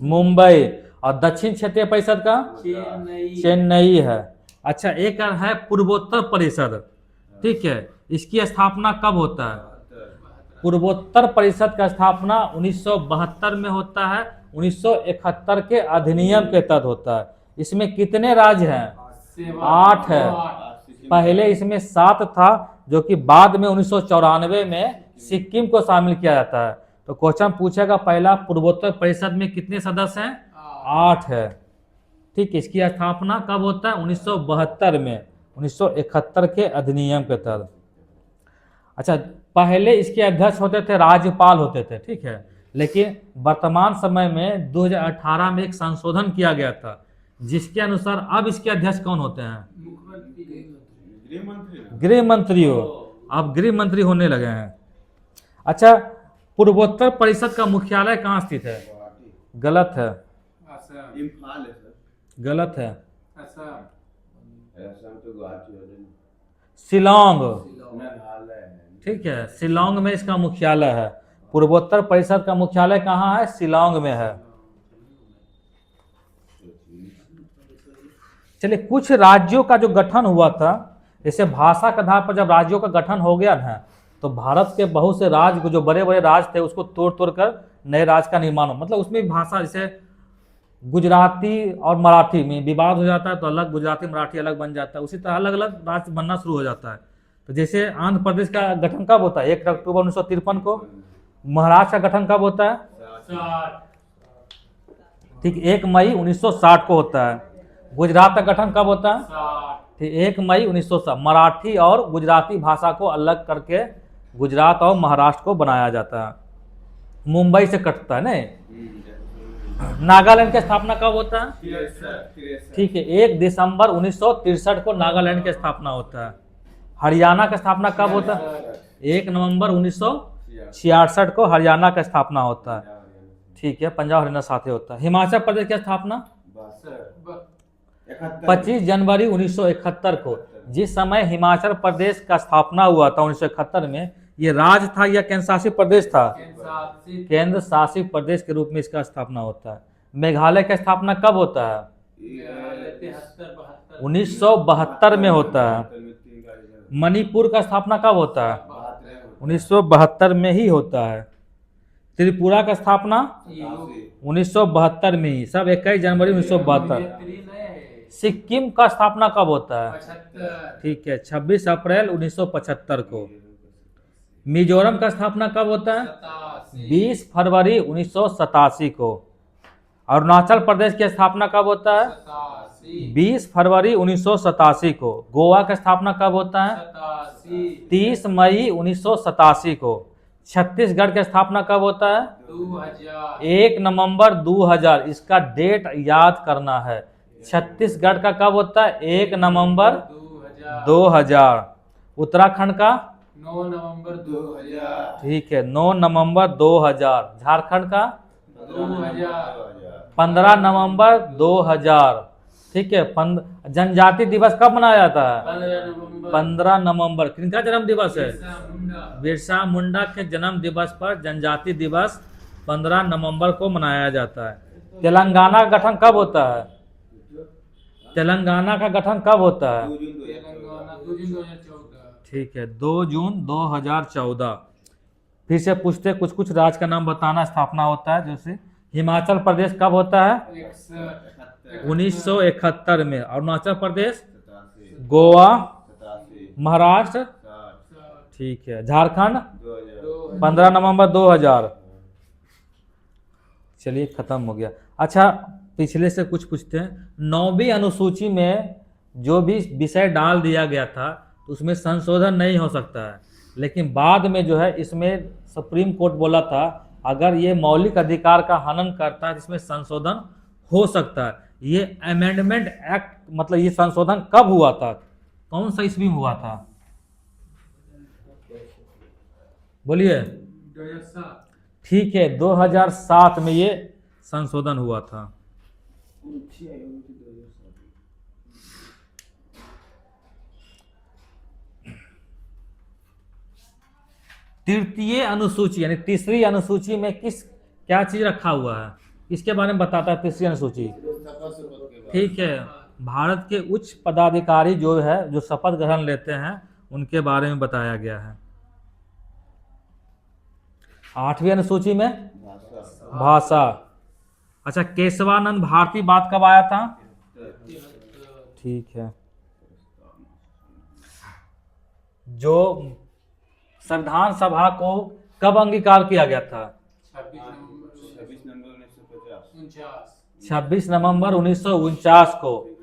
मुंबई। और दक्षिण क्षेत्रीय परिषद का? चेन्नई। चेन्नई है। अच्छा, एक और है पूर्वोत्तर परिषद। ठीक है, इसकी स्थापना कब होता है? पूर्वोत्तर परिषद का स्थापना 1972 में होता है। 1971 के अधिनियम के तहत होता है। इसमें कितने राज्य हैं? 8 है। पहले इसमें 7 था, जो कि बाद में 1994 में सिक्किम को शामिल किया जाता है। तो क्वेश्चन पूछेगा पहला, पूर्वोत्तर परिषद में कितने सदस्य हैं? 8 है। ठीक, इसकी स्थापना कब होता है? 1972 में, 1971 के अधिनियम के तहत। अच्छा, पहले इसके अध्यक्ष होते थे राज्यपाल होते थे। ठीक है, लेकिन वर्तमान समय में 2018 में एक संशोधन किया गया था, जिसके अनुसार अब इसके अध्यक्ष कौन होते हैं? गृह मंत्री। गृह मंत्री हो। अब गृह मंत्री होने लगे हैं। अच्छा, पूर्वोत्तर परिषद का मुख्यालय कहाँ स्थित है? गलत है, असम। इम्फाल है सर। गलत है। असम। ऐसा तो गुवाहाटी हो जाए। शिलोंग। मेघालय है। ठीक है, शिलोंग में इसका मुख्यालय है। पूर्वोत्तर परिषद का मुख्यालय कहाँ है? शिलोंग में है। चलिए, कुछ राज्यों का जो गठन हुआ था, जैसे भाषा के आधार पर जब राज्यों का गठन हो गया ना, तो भारत के बहुत से राज्य जो बड़े बड़े राज्य थे उसको तोड़ तोड़ कर नए राज्य का निर्माण हो। मतलब उसमें भी भाषा, जैसे गुजराती और मराठी में विवाद हो जाता है तो अलग गुजराती मराठी अलग बन जाता है। उसी तरह अलग अलग राज्य बनना शुरू हो जाता है। तो जैसे आंध्र प्रदेश का गठन कब होता है? 1 अक्टूबर 1953 को। महाराष्ट्र का गठन कब होता है? 60। ठीक, 1 मई 1960 को होता है। गुजरात का गठन कब होता है? 60। ठीक, 1 मई 1960। मराठी और गुजराती भाषा को अलग करके गुजरात और महाराष्ट्र को बनाया जाता है। मुंबई से कटता है नहीं। नागालैंड की स्थापना कब होता है? 63। ठीक है, 1 दिसंबर 1963 को नागालैंड की स्थापना होता है। हरियाणा की स्थापना कब होता है? 1 नवंबर 1966 को हरियाणा का स्थापना होता है। ठीक है, पंजाब हरियाणा साथ ही होता है। हिमाचल प्रदेश की स्थापना ब- 25 जनवरी 1971 को। जिस समय हिमाचल प्रदेश का स्थापना हुआ था 1971 में, ये राज्य था या केंद्र शासित प्रदेश था? केंद्र केंद्र शासित प्रदेश के रूप में इसका स्थापना होता है। मेघालय का स्थापना कब होता है? 1972 में होता है। मणिपुर का स्थापना कब होता है? 1972 में ही होता है। त्रिपुरा का स्थापना 1972 में ही, सब 21 जनवरी 1972। सिक्किम का स्थापना कब होता है? 75 ठीक है, 26 अप्रैल 1975 को। मिजोरम का स्थापना कब होता है? 20 फरवरी 1987 को। अरुणाचल प्रदेश की स्थापना कब होता है? 20 फरवरी 1987 को। गोवा का स्थापना कब होता है? 30 मई 1987 को। छत्तीसगढ़ की स्थापना कब होता है? 2000 1 नवंबर 2000। इसका डेट याद करना है। छत्तीसगढ़ का कब होता है? 1 नवंबर 2000। उत्तराखंड का 9 नवंबर 2000 ठीक है 9 नवंबर 2000। झारखंड का 2000 15 नवंबर 2000। ठीक है। जनजाति दिवस कब मनाया जाता है? 15 नवंबर 15 नवंबर। किनका जन्म दिवस है? बिरसा मुंडा बिरसा मुंडा के जन्म दिवस पर जनजाति दिवस 15 नवंबर को मनाया जाता है। तेलंगाना का गठन कब होता है? तेलंगाना का गठन कब होता है? तेलंगाना 2 जून 2014 ठीक है 2 जून 2014। फिर से पूछते कुछ कुछ राज्य का नाम बताना। स्थापना होता है जैसे हिमाचल प्रदेश कब होता है? 1971 में। अरुणाचल प्रदेश, गोवा, महाराष्ट्र, ठीक है। झारखंड 15 नवंबर 2000। चलिए खत्म हो गया। अच्छा पिछले से कुछ पूछते हैं। 9वीं अनुसूची में जो भी विषय डाल दिया गया था उसमें संशोधन नहीं हो सकता है, लेकिन बाद में जो है इसमें सुप्रीम कोर्ट बोला था अगर ये मौलिक अधिकार का हनन करता है तो इसमें संशोधन हो सकता है। ये अमेंडमेंट एक्ट मतलब ये संशोधन कब हुआ था? कौन सा ईस्वी में हुआ था? बोलिए। 2007 ठीक है 2007 में ये संशोधन हुआ था। तृतीय अनुसूची यानी तीसरी अनुसूची में क्या चीज रखा हुआ है? इसके बारे में बताता है तीसरी अनुसूची। ठीक है, भारत के उच्च पदाधिकारी जो है जो शपथ ग्रहण लेते हैं उनके बारे में बताया गया है। 8वीं अनुसूची में भाषा। अच्छा केशवानंद भारती बात कब आया था? ठीक है। जो संविधान सभा को कब अंगीकार किया गया था? 26 नवंबर 1949 को।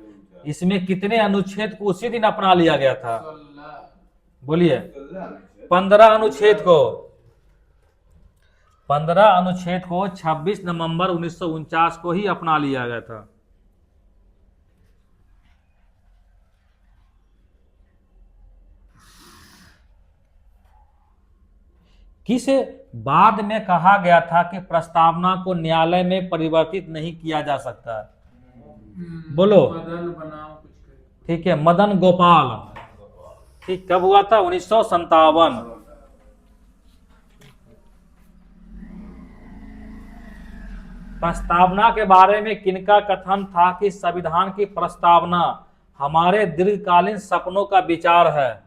इसमें कितने अनुच्छेद को उसी दिन अपना लिया गया था? बोलिए। 15 अनुच्छेद को। 15 अनुच्छेद को 26 नवंबर 1949 को ही अपना लिया गया था। किस बाद में कहा गया था कि प्रस्तावना को न्यायालय में परिवर्तित नहीं किया जा सकता है? बोलो। मदन बनाम कुछ करे। ठीक है मदन गोपाल। ठीक कब हुआ था? 1957। प्रस्तावना के बारे में किनका कथन था कि संविधान की प्रस्तावना हमारे दीर्घकालीन सपनों का विचार है?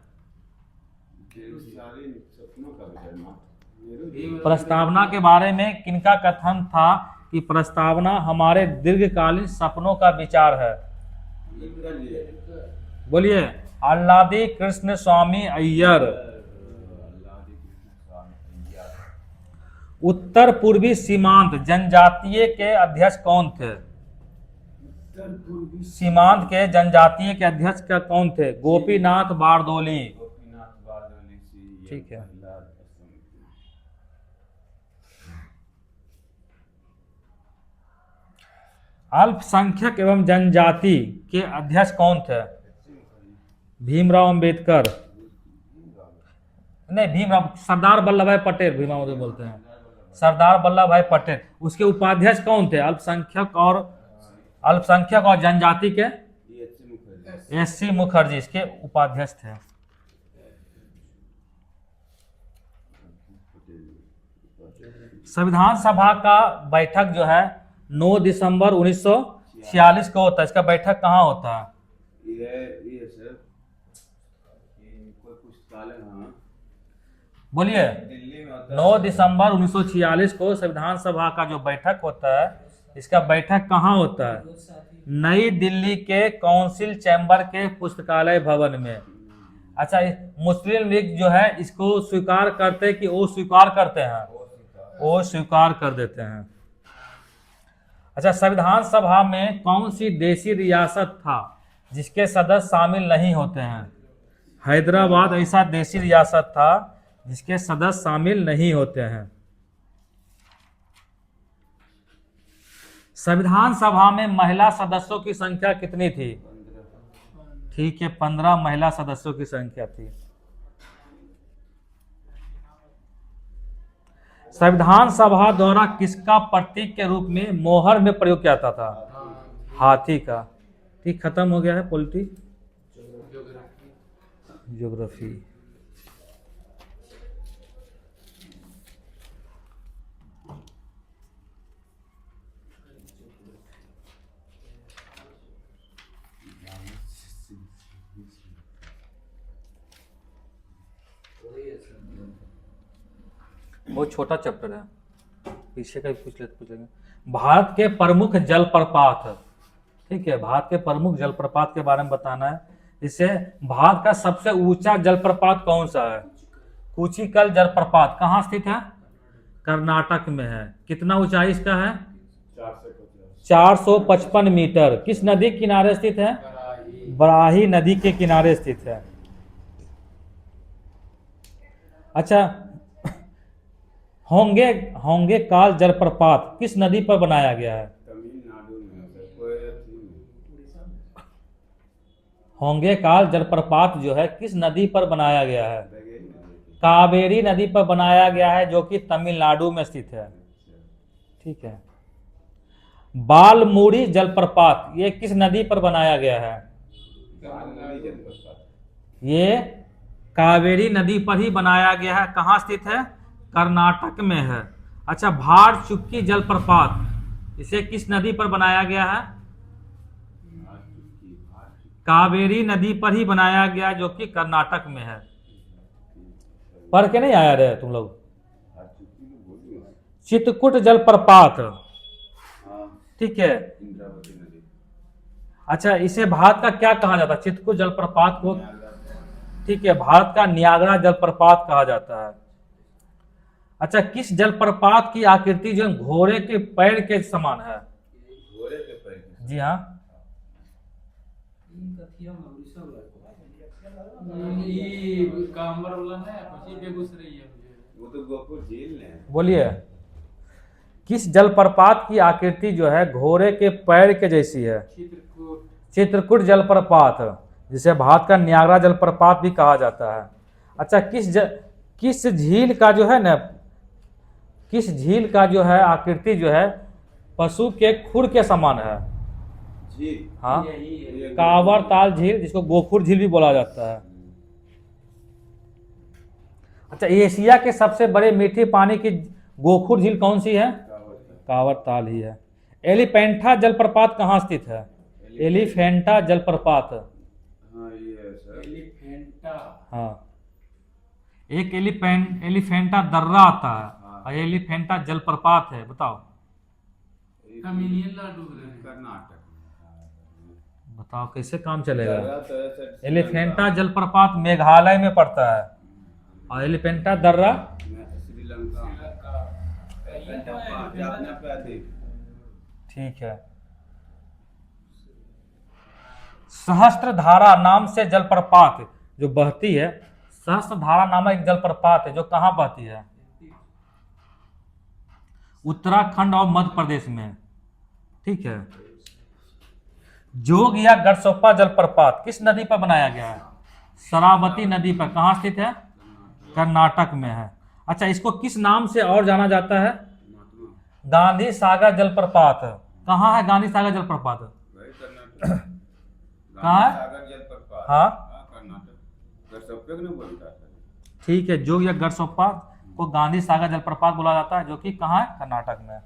प्रस्तावना के बारे में किनका कथन था कि प्रस्तावना हमारे दीर्घकालीन सपनों का विचार है? बोलिए। आल्लादी कृष्ण स्वामी अय्यर। उत्तर पूर्वी सीमांत जनजातीय के अध्यक्ष कौन थे? सीमांत के जनजातीय के अध्यक्ष का कौन थे? गोपीनाथ बारदोली। ठीक है। अल्पसंख्यक एवं जनजाति के अध्यक्ष कौन थे? भीमराव अंबेडकर। नहीं भीमराव, सरदार वल्लभ भाई पटेल भीमराव बोलते हैं। सरदार वल्लभ भाई पटेल। उसके उपाध्यक्ष कौन थे? अल्पसंख्यक और जनजाति के ये अच्छे मुखर्जी। एससी मुखर्जी इसके उपाध्यक्ष थे। संविधान सभा का बैठक जो है 9 दिसंबर 1946 को होता है। इसका बैठक कहाँ होता है? ये सर कोई पुस्तकालय, हाँ बोलिए। दिल्ली में होता है। 9 दिसंबर 1946 को संविधान सभा का जो बैठक होता है, इसका बैठक कहाँ होता है? नई दिल्ली के काउंसिल चैम्बर के पुस्तकालय भवन में। अच्छा, मुस्लिम लीग जो है इसको स्वीकार करते कि वो स्वीकार करते हैं? वो स्वीकार कर देते हैं। अच्छा, संविधान सभा में कौन सी देशी रियासत था जिसके सदस्य शामिल नहीं होते हैं? हैदराबाद ऐसा देशी रियासत था जिसके सदस्य शामिल नहीं होते हैं। संविधान सभा में महिला सदस्यों की संख्या कितनी थी? ठीक है, 15 महिला सदस्यों की संख्या थी। संविधान सभा द्वारा किसका प्रतीक के रूप में मोहर में प्रयोग किया जाता था? हाथी का। ठीक, खत्म हो गया है पॉलिटी ज्योग्राफी। बहुत छोटा चैप्टर है, पीछे का भी पूछेंगे। भारत के प्रमुख जलप्रपात, ठीक है, भारत के प्रमुख जलप्रपात के बारे में बताना है। इससे भारत का सबसे ऊंचा जलप्रपात कौन सा है? कुचिकल जलप्रपात कहाँ स्थित है? कर्नाटक में है। कितना ऊंचाई इसका है? 455 मीटर। किस नदी के किनारे स्थित है? बराही नदी के किनारे स्थित है। अच्छा, होंगे काल जलप्रपात किस नदी पर बनाया गया है? तमिलनाडु में सर, कोई नहीं। होंगे काल जलप्रपात जो है किस नदी पर बनाया गया है? लगे नहीं। कावेरी नदी पर बनाया गया है, जो कि तमिलनाडु में स्थित है। ठीक है। बालमुड़ी जलप्रपात ये किस नदी पर बनाया गया है? बालमुड़ी जलप्रपात ये कावेरी नदी पर ही बनाया गया है। कहाँ स्थित है? कर्नाटक में है। अच्छा, भार चुक्की जलप्रपात इसे किस नदी पर बनाया गया है? कावेरी नदी पर ही बनाया गया, जो कि कर्नाटक में है। पढ़ के नहीं आया रहे तुम लोग? चित्रकूट जलप्रपात, ठीक है। इंद्रावती नदी। अच्छा, इसे भारत का क्या कहा जाता है? चित्रकूट जलप्रपात को, ठीक है, भारत का नियाग्रा जलप्रपात कहा जाता है। अच्छा, किस जलप्रपात की आकृति जो घोड़े के पैर के समान है? घोड़े के पैर। जी हाँ, ये कांबर वाला है, पची बेगूसराय है मुझे। वो तो गोपुर झील है। बोलिए। किस जलप्रपात की आकृति जो है घोड़े के पैर के जैसी है? चित्रकूट। चित्रकूट जलप्रपात, जिसे भारत का नियाग्रा जलप्रपात भी कहा जाता है। अच्छा, किस झील का जो है ना, किस झील का जो है आकृति जो है पशु के खुर के समान है? झील। हाँ, यही है। कांवर ताल झील, जिसको गोखुर झील भी बोला जाता है। अच्छा, एशिया के सबसे बड़े मीठे पानी की गोखुर झील कौन सी है? कांवर ताल ही है। एलिफेंटा जलप्रपात कहाँ स्थित है? एलिफेंटा जलप्रपात, हाँ ये है सर। एलिफेंटा। हाँ, एक एलिफेंटा दर्रा आता है और एलिफेंटा जलप्रपात है। बताओ तमिलनाडु में। कर्नाटक। बताओ कैसे काम चलेगा? दर्रा तो है सर, एलिफेंटा जलप्रपात मेघालय में पड़ता है और एलिफेंटा दर्रा श्रीलंका। अपने पे अधिक। ठीक है। सहस्त्रधारा नाम से जलप्रपात जो बहती है, सहस्त्रधारा नामक एक जलप्रपात है जो कहाँ बहती है? उत्तराखंड और मध्य प्रदेश में। ठीक है। जोग या गढ़सोप्पा जलप्रपात किस नदी पर बनाया गया है? शरावती नदी पर। कहाँ स्थित है? कर्नाटक में है। अच्छा, इसको किस नाम से और जाना जाता है? गांधी सागर जलप्रपात कहाँ है? गांधी सागर जलप्रपात वही कर्नाटक। कहाँ है? सागर जलप्रपात। हाँ कर्नाटक। गरसप्पे को नहीं बोलता है। ठीक है, जोग या गरसोप्पा को गांधी सागर जलप्रपात बोला जाता है, जो कि कहाँ है? कर्नाटक में।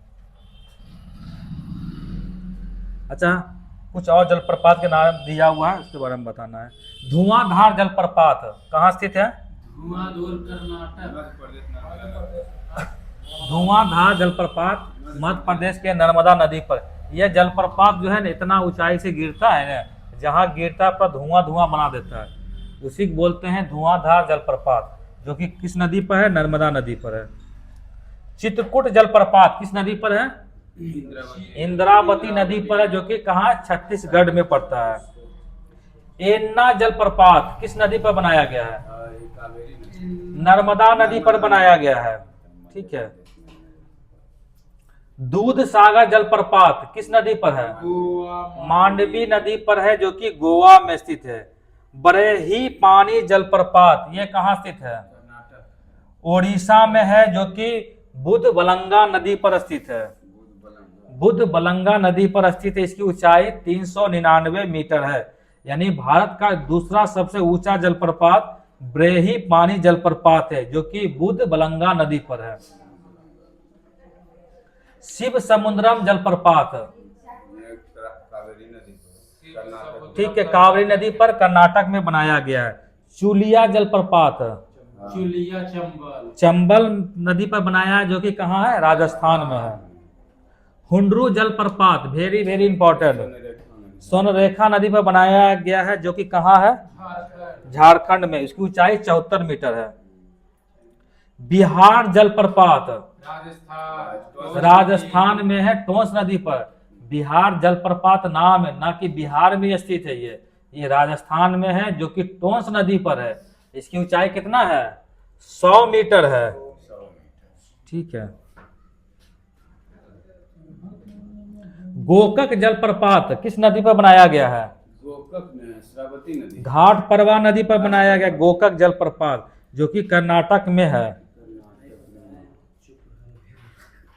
अच्छा, कुछ और जलप्रपात के नाम दिया हुआ है, उसके बारे में बताना है। धुआंधार जलप्रपात कहाँ स्थित है? धुआंधार कर्नाटक। मध्य प्रदेश नर्मदा। धुआंधार जलप्रपात मध्य प्रदेश के नर्मदा नदी पर। यह जलप्रपात जो है ना इतना ऊंचाई से गिरता है ना, जहाँ गिरता है पूरा धुआं धुआं बना देता है, उसी को बोलते हैं धुआंधार जलप्रपात, जो कि किस नदी पर है? नर्मदा नदी पर है। चित्रकूट जलप्रपात किस नदी पर है? इंद्रावती नदी पर है, जो कि कहाँ? छत्तीसगढ़ में पड़ता है। एन्ना जलप्रपात किस नदी पर बनाया गया है? ये कावेरी नदी। नर्मदा नदी पर बनाया गया है। ठीक है। दूध सागर जलप्रपात किस नदी पर है? गोवा मांडवी नदी पर है, जो कि गोवा में स्थित है। बरेही पानी जलप्रपात ये कहाँ स्थित है? कर्नाटक। ओडिशा में है, जो कि बुधबलंगा नदी पर स्थित है। बुधबलंगा नदी पर स्थित है। इसकी ऊंचाई 399 मीटर है। यानी भारत का दूसरा सबसे ऊंचा जलप्रपात ब्रेही पानी जलप्रपात है, जो कि बुधबलंगा नदी पर है। शिव समुद्रम जलप्रपात ये कावेरी नदी पर कर्नाटक। ठीक है, कावेरी नदी पर कर्नाटक में बनाया गया है। चुलिया जलप्रपात चुलिया चंबल। चंबल नदी पर बनाया है, जो कि कहाँ है? राजस्थान में है। हुंडरू जलप्रपात वेरी वेरी इंपॉर्टेंट सोनरेखा नदी पर बनाया गया है, जो कि कहाँ है? झारखंड। झारखंड में। इसकी ऊंचाई 74 मीटर है। बिहार जलप्रपात राजस्थान। राजस्थान में है, टोंस नदी पर। बिहार जलप्रपात नाम है, ना कि बिहार में स्थित है। ये राजस्थान में है, जो कि टोंस नदी पर है। इसकी ऊंचाई कितना है? 100 मीटर है। ठीक है। गोकक जलप्रपात किस नदी पर बनाया गया है? गोकक में श्रावती नदी। घाट परवा नदी पर बनाया गया गोकक जलप्रपात, जो कि कर्नाटक में है।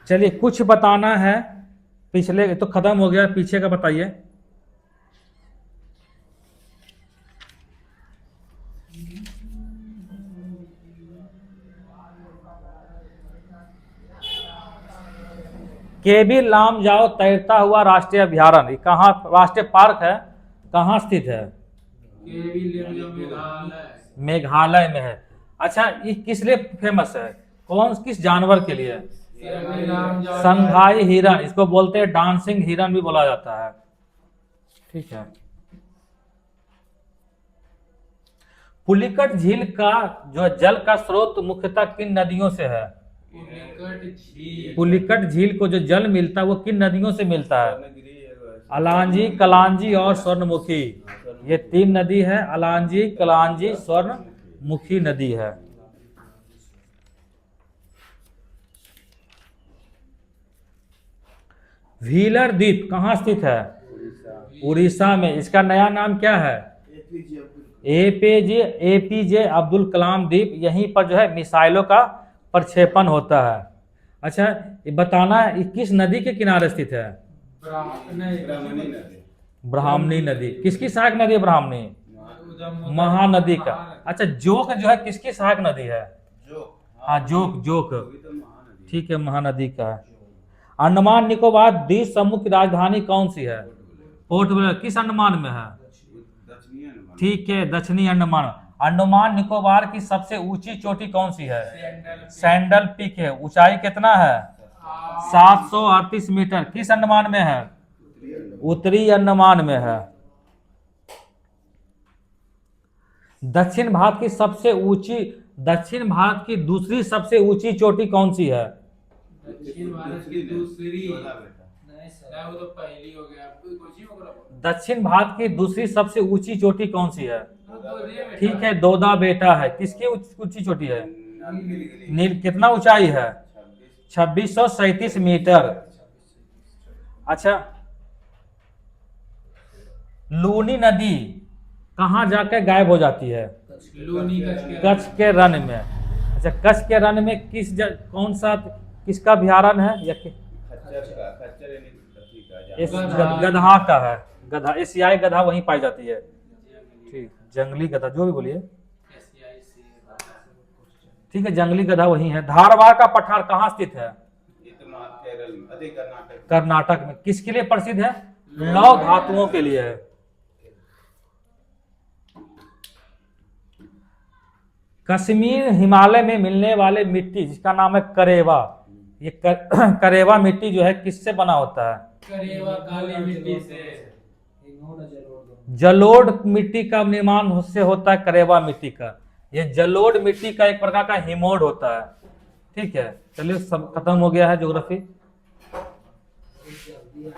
चलिए, कुछ बताना है। पिछले तो खत्म हो गया, पीछे का बताइए। केबी लाम जाओ तैरता हुआ राष्ट्रीय अभ्यारण्य ये कहाँ? राष्ट्रीय पार्क है, कहाँ स्थित है? केवी लेवलिया मेघालय। मेघालय में है। अच्छा, ये किस लिए फेमस है? किस जानवर के लिए? केवी नाम जाओ। संघाई हिरन, इसको बोलते हैं डांसिंग हिरन भी बोला जाता है। ठीक है। पुलिकट झील का जो जल का स्रोत मुख्यतः किन नदियों से है? पुलिकट झील। पुलिकट झील को जो जल मिलता है वो किन नदियों से मिलता है? स्वर्णगिरी अलांजी, कलांजी और स्वर्णमुखी। ये 3 नदी है, अलांजी, कलांजी, स्वर्णमुखी नदी है। व्हीलर द्वीप कहाँ स्थित है? उड़ीसा में। इसका नया नाम क्या है? एपीजे अब्दुल कलाम द्वीप। यहीं पर जो है मिसाइलों का प्रक्षेपण होता है। अच्छा, ये बताना है, ये किस नदी के किनारे स्थित है? ब्राह्मणी नदी। ब्राह्मणी नदी। किसकी सहायक नदी है ब्राह्मणी? महानदी का। अच्छा, जोक जो है किसकी सहायक नदी है? हाँ, जोक। वही तो महानदी। ठीक है, महानदी का है। अंडमान निकोबार द्वीप समूह की राजधानी कौन सी है? Port Blair. किस अंडमान में है? दक्षिणी अंडमान। ठीक है, दक्षिणी अंडमान। अंडमान निकोबार की सबसे ऊंची चोटी कौन सी है? सैंडल पीक है। ऊंचाई कितना है? 738 मीटर। किस अंडमान में है? उत्तरी अंडमान में है। दक्षिण भारत की दूसरी सबसे ऊंची चोटी कौन सी है? दक्षिण भारत की दूसरी। चौदह बेटा। नहीं, वो तो पहली हो गया। कुछ ही होगा। दक्षिण भारत की दूसरी सबसे ऊंची चोटी कौन सी है? वो तो ये बेटा। ठीक है, दोदा बेटा है। किसकी ऊंची चोटी है? नीलगिरी। नील। कितना ऊंचाई है? 2637 मीटर। अच्छा, लूनी नदी कहाँ जाकर गायब हो जाती है? लूनी कच्छ के रण में। अच्छा, कच्छ के रण में किसका अभ्यारण्य है? खच्चर यानी कथी का इस जानवर? गधा का है, गधा, एशियाई गधा वहीं पाई जाती है। ठीक, जंगली गधा जो भी बोलिए, एशियाई शेर। ठीक है, जंगली गधा वही है। धारवाड़ का पठार कहाँ स्थित है? ये तो केरल में, अरे कर्नाटक। कर्नाटक में। किसके लिए प्रसिद्ध है? लौह धातुओं के लिए है। कश्मीर हिमालय में मिलने वाले मिट्टी जिसका नाम है करेवा, ये करेवा मिट्टी जो है किससे बना होता है? करेवा काली मिट्टी से। इन्होंने जलोढ़ जलोढ़ मिट्टी का निर्माण उससे होता है, करेवा मिट्टी का। ये जलोढ़ मिट्टी का एक प्रकार का हिमोड होता है। ठीक है, चलिए सब खत्म हो गया है ज्योग्राफी। दोनों